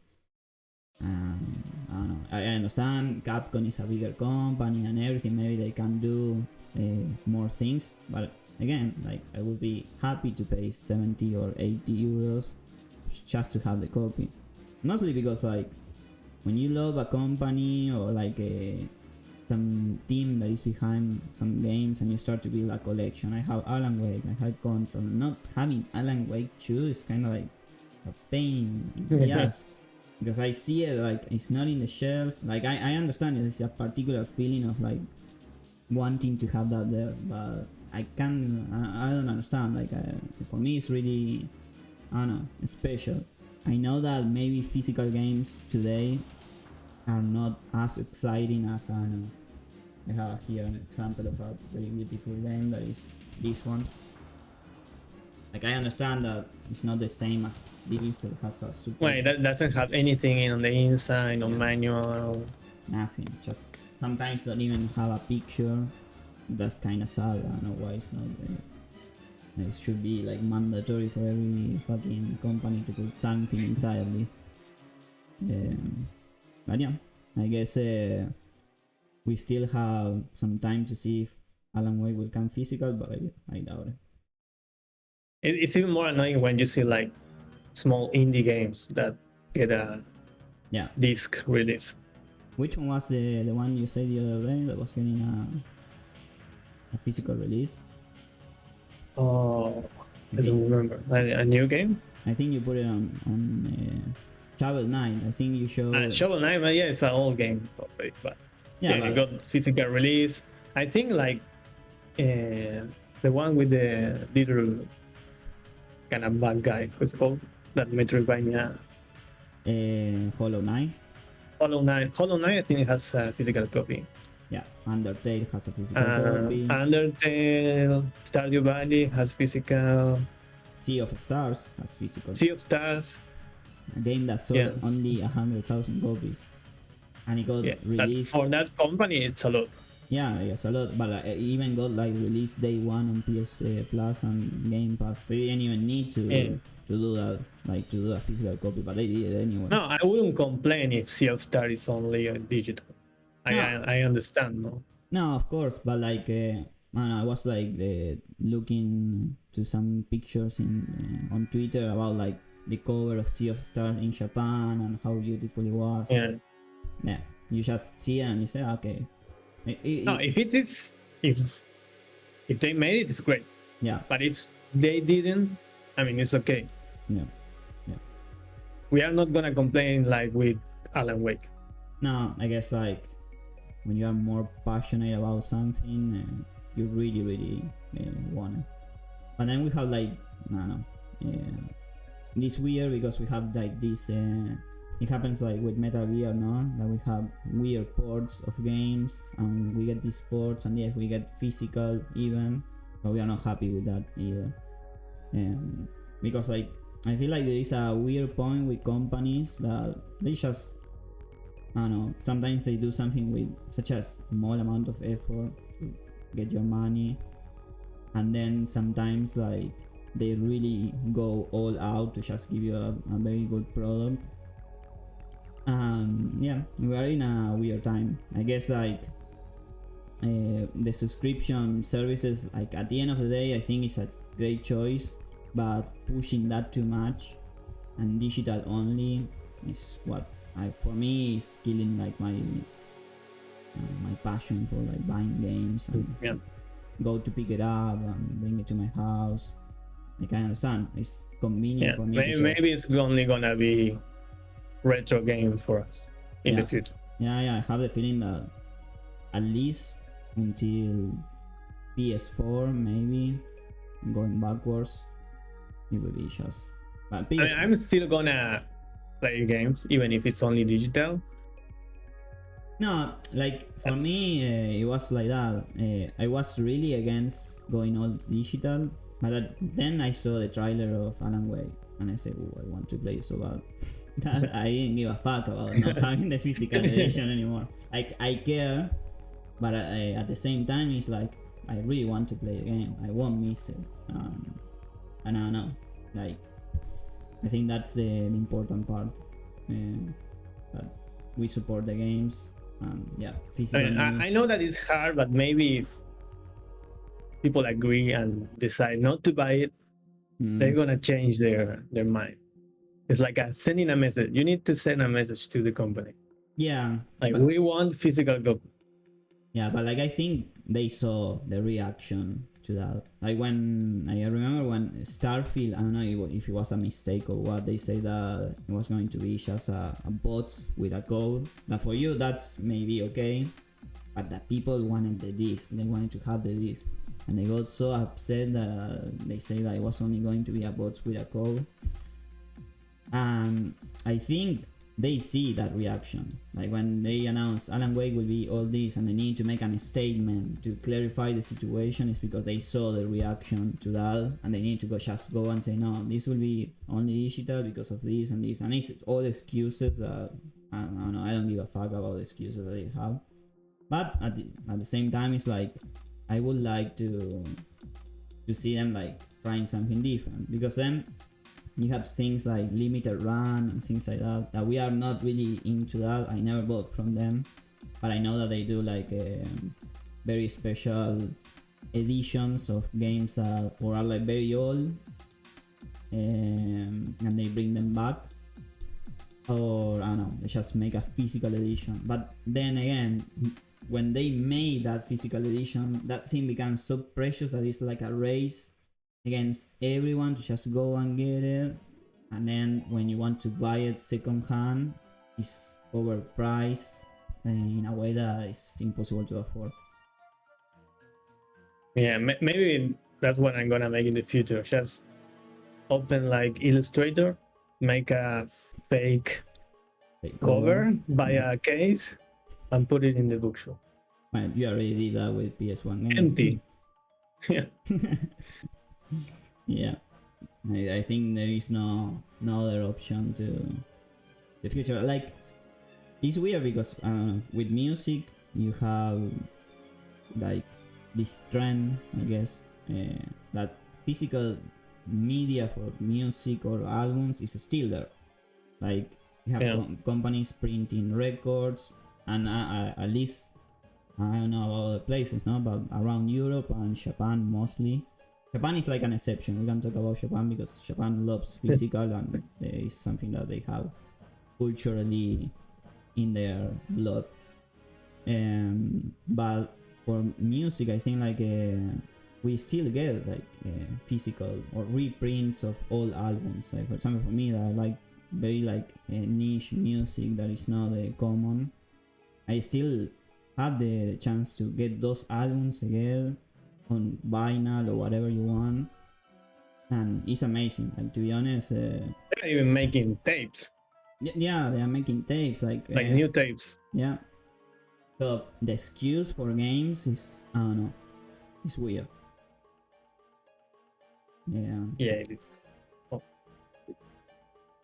Speaker 2: I don't know. I understand Capcom is a bigger company and everything. Maybe they can do more things, but again, like I would be happy to pay 70 or 80 euros just to have the copy. Mostly because like when you love a company or like some team that is behind some games and you start to build a collection. I have Alan Wake, I have Control. Not having Alan Wake 2 is kind of like a pain in the ass. Because I see it like it's not in the shelf. Like I understand it's a particular feeling of like wanting to have that there, but I don't understand. Like for me it's really, I don't know, special. I know that maybe physical games today are not as exciting as, I don't know, I have here an example of a very beautiful game that is this one. Like I understand that it's not the same as this that has a super.
Speaker 1: Wait, that doesn't have anything on the inside, no manual.
Speaker 2: Nothing. Just sometimes don't even have a picture. That's kind of sad. I don't know why it's not. It should be like mandatory for every fucking company to put something inside of this. But yeah, I guess we still have some time to see if Alan Wake will come physical, but I doubt it.
Speaker 1: It's even more annoying when you see like small indie games that get a disc release.
Speaker 2: Which one was the one you said the other day that was getting a physical release?
Speaker 1: Oh, I don't remember. A new game?
Speaker 2: I think you put it on Shovel Knight. I think you showed.
Speaker 1: Shovel Knight, yeah, it's an old game, but it got physical release. I think like the one with the little kind of bad guy, what's it called? That Metroidvania.
Speaker 2: Hollow Knight.
Speaker 1: Hollow Knight, I think it has a physical copy.
Speaker 2: Yeah, Undertale has a physical copy.
Speaker 1: Undertale, Stardew Valley has physical.
Speaker 2: Sea of Stars has physical.
Speaker 1: Sea of Stars.
Speaker 2: A game that sold only 100,000 copies, and it got released.
Speaker 1: For that company, it's a lot.
Speaker 2: Yeah, it's a lot, but it even got like released day one on PS Plus and Game Pass. They didn't even need to do that, like to do a physical copy, but they did it anyway.
Speaker 1: No, I wouldn't complain if Sea of Stars is only digital. I understand, no.
Speaker 2: No, of course, but like I was like looking to some pictures on Twitter about like the cover of Sea of Stars in Japan and how beautiful it was. Yeah, you just see it and you say, okay.
Speaker 1: If they made it, it's great.
Speaker 2: Yeah.
Speaker 1: But if they didn't, I mean, it's okay.
Speaker 2: Yeah.
Speaker 1: We are not gonna complain like with Alan Wake.
Speaker 2: No, I guess like when you are more passionate about something, you really want it. But then we have like, I don't know, it's weird because we have like this. It happens like with Metal Gear, no? That we have weird ports of games, and we get these ports, and yes, we get physical even, but we are not happy with that either. Because like I feel like there is a weird point with companies that they just, I don't know, sometimes they do something with such a small amount of effort to get your money, and then sometimes like they really go all out to just give you a very good product. Yeah, we are in a weird time. I guess like the subscription services, like at the end of the day, I think it's a great choice, but pushing that too much and digital only is what for me is killing like my passion for like buying games and go to pick it up and bring it to my house. Like I understand it's convenient for me.
Speaker 1: Maybe it's only gonna be retro game for us in the future.
Speaker 2: I have the feeling that at least until PS4, maybe going backwards, it will be just. But
Speaker 1: I'm still gonna play games even if it's only digital.
Speaker 2: No, like for me, it was like that. I was really against going all digital But then I saw the trailer of Alan Wake, and I said, "Oh, I want to play so bad." That I didn't give a fuck about not having the physical edition anymore. Like I care, but at the same time, it's like I really want to play the game. I won't miss it. And I don't know, like I think that's the important part. That we support the games. Yeah, physically.
Speaker 1: I know that it's hard, but maybe if people agree and decide not to buy it, they're gonna change their mind. It's like sending a message. You need to send a message to the company.
Speaker 2: Yeah,
Speaker 1: Like
Speaker 2: but,
Speaker 1: we want physical copy.
Speaker 2: yeah, but like I think they saw the reaction to that. Like when I remember when Starfield, I don't know if it was a mistake or what, they say that it was going to be just a bot with a code. That for you that's maybe okay, but the people wanted the disc. They wanted to have the disc, and they got so upset that they say that it was only going to be a bot with a code. And I think they see that reaction. Like when they announced Alan Wake will be all this and they need to make a statement to clarify the situation, is because they saw the reaction to that and they need to just go and say, no, this will be only digital because of this and this. And it's all excuses that I don't know, I don't give a fuck about the excuses that they have. But at the same time, it's like I would like to see them like trying something different, because then you have things like limited run and things like that we are not really into that. I never bought from them, but I know that they do like very special editions of games that or are like very old, and they bring them back, or I don't know, they just make a physical edition. But then again, when they made that physical edition, that thing becomes so precious that it's like a race against everyone to just go and get it, and then when you want to buy it second hand, it's overpriced in a way that is impossible to afford.
Speaker 1: Yeah, maybe that's what I'm gonna make in the future. Just open like Illustrator, make a fake cover, buy a case, and put it in the bookshop.
Speaker 2: Well, you already did that with PS1 games.
Speaker 1: Empty. Yeah.
Speaker 2: Yeah, I think there is no other option to the future. Like, it's weird because with music you have like this trend, I guess, that physical media for music or albums is still there. Like you have companies printing records, and at least I don't know about other places, no, but around Europe and Japan mostly. Japan is like an exception. We can talk about Japan because Japan loves physical and there is something that they have culturally in their blood. But for music, I think like we still get like physical or reprints of old albums. Like for example, for me, that I like very like niche music that is not common. I still have the chance to get those albums again on vinyl or whatever you want, and it's amazing. Like, to be honest,
Speaker 1: they're even making tapes.
Speaker 2: Yeah, they are making tapes like
Speaker 1: new tapes.
Speaker 2: Yeah. So the excuse for games is, I don't know, it's weird. Yeah.
Speaker 1: Yeah, it is. Oh.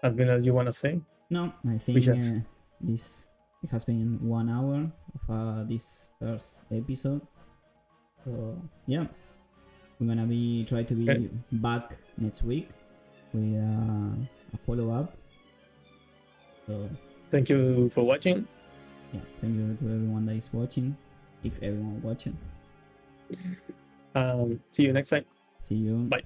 Speaker 1: Something else you want to say?
Speaker 2: No, I think it has been 1 hour of this first episode. So yeah, we're gonna try to be back next week with a follow-up. So
Speaker 1: thank you for watching.
Speaker 2: Yeah, thank you to everyone that is watching, if everyone watching.
Speaker 1: See you next time.
Speaker 2: See you.
Speaker 1: Bye.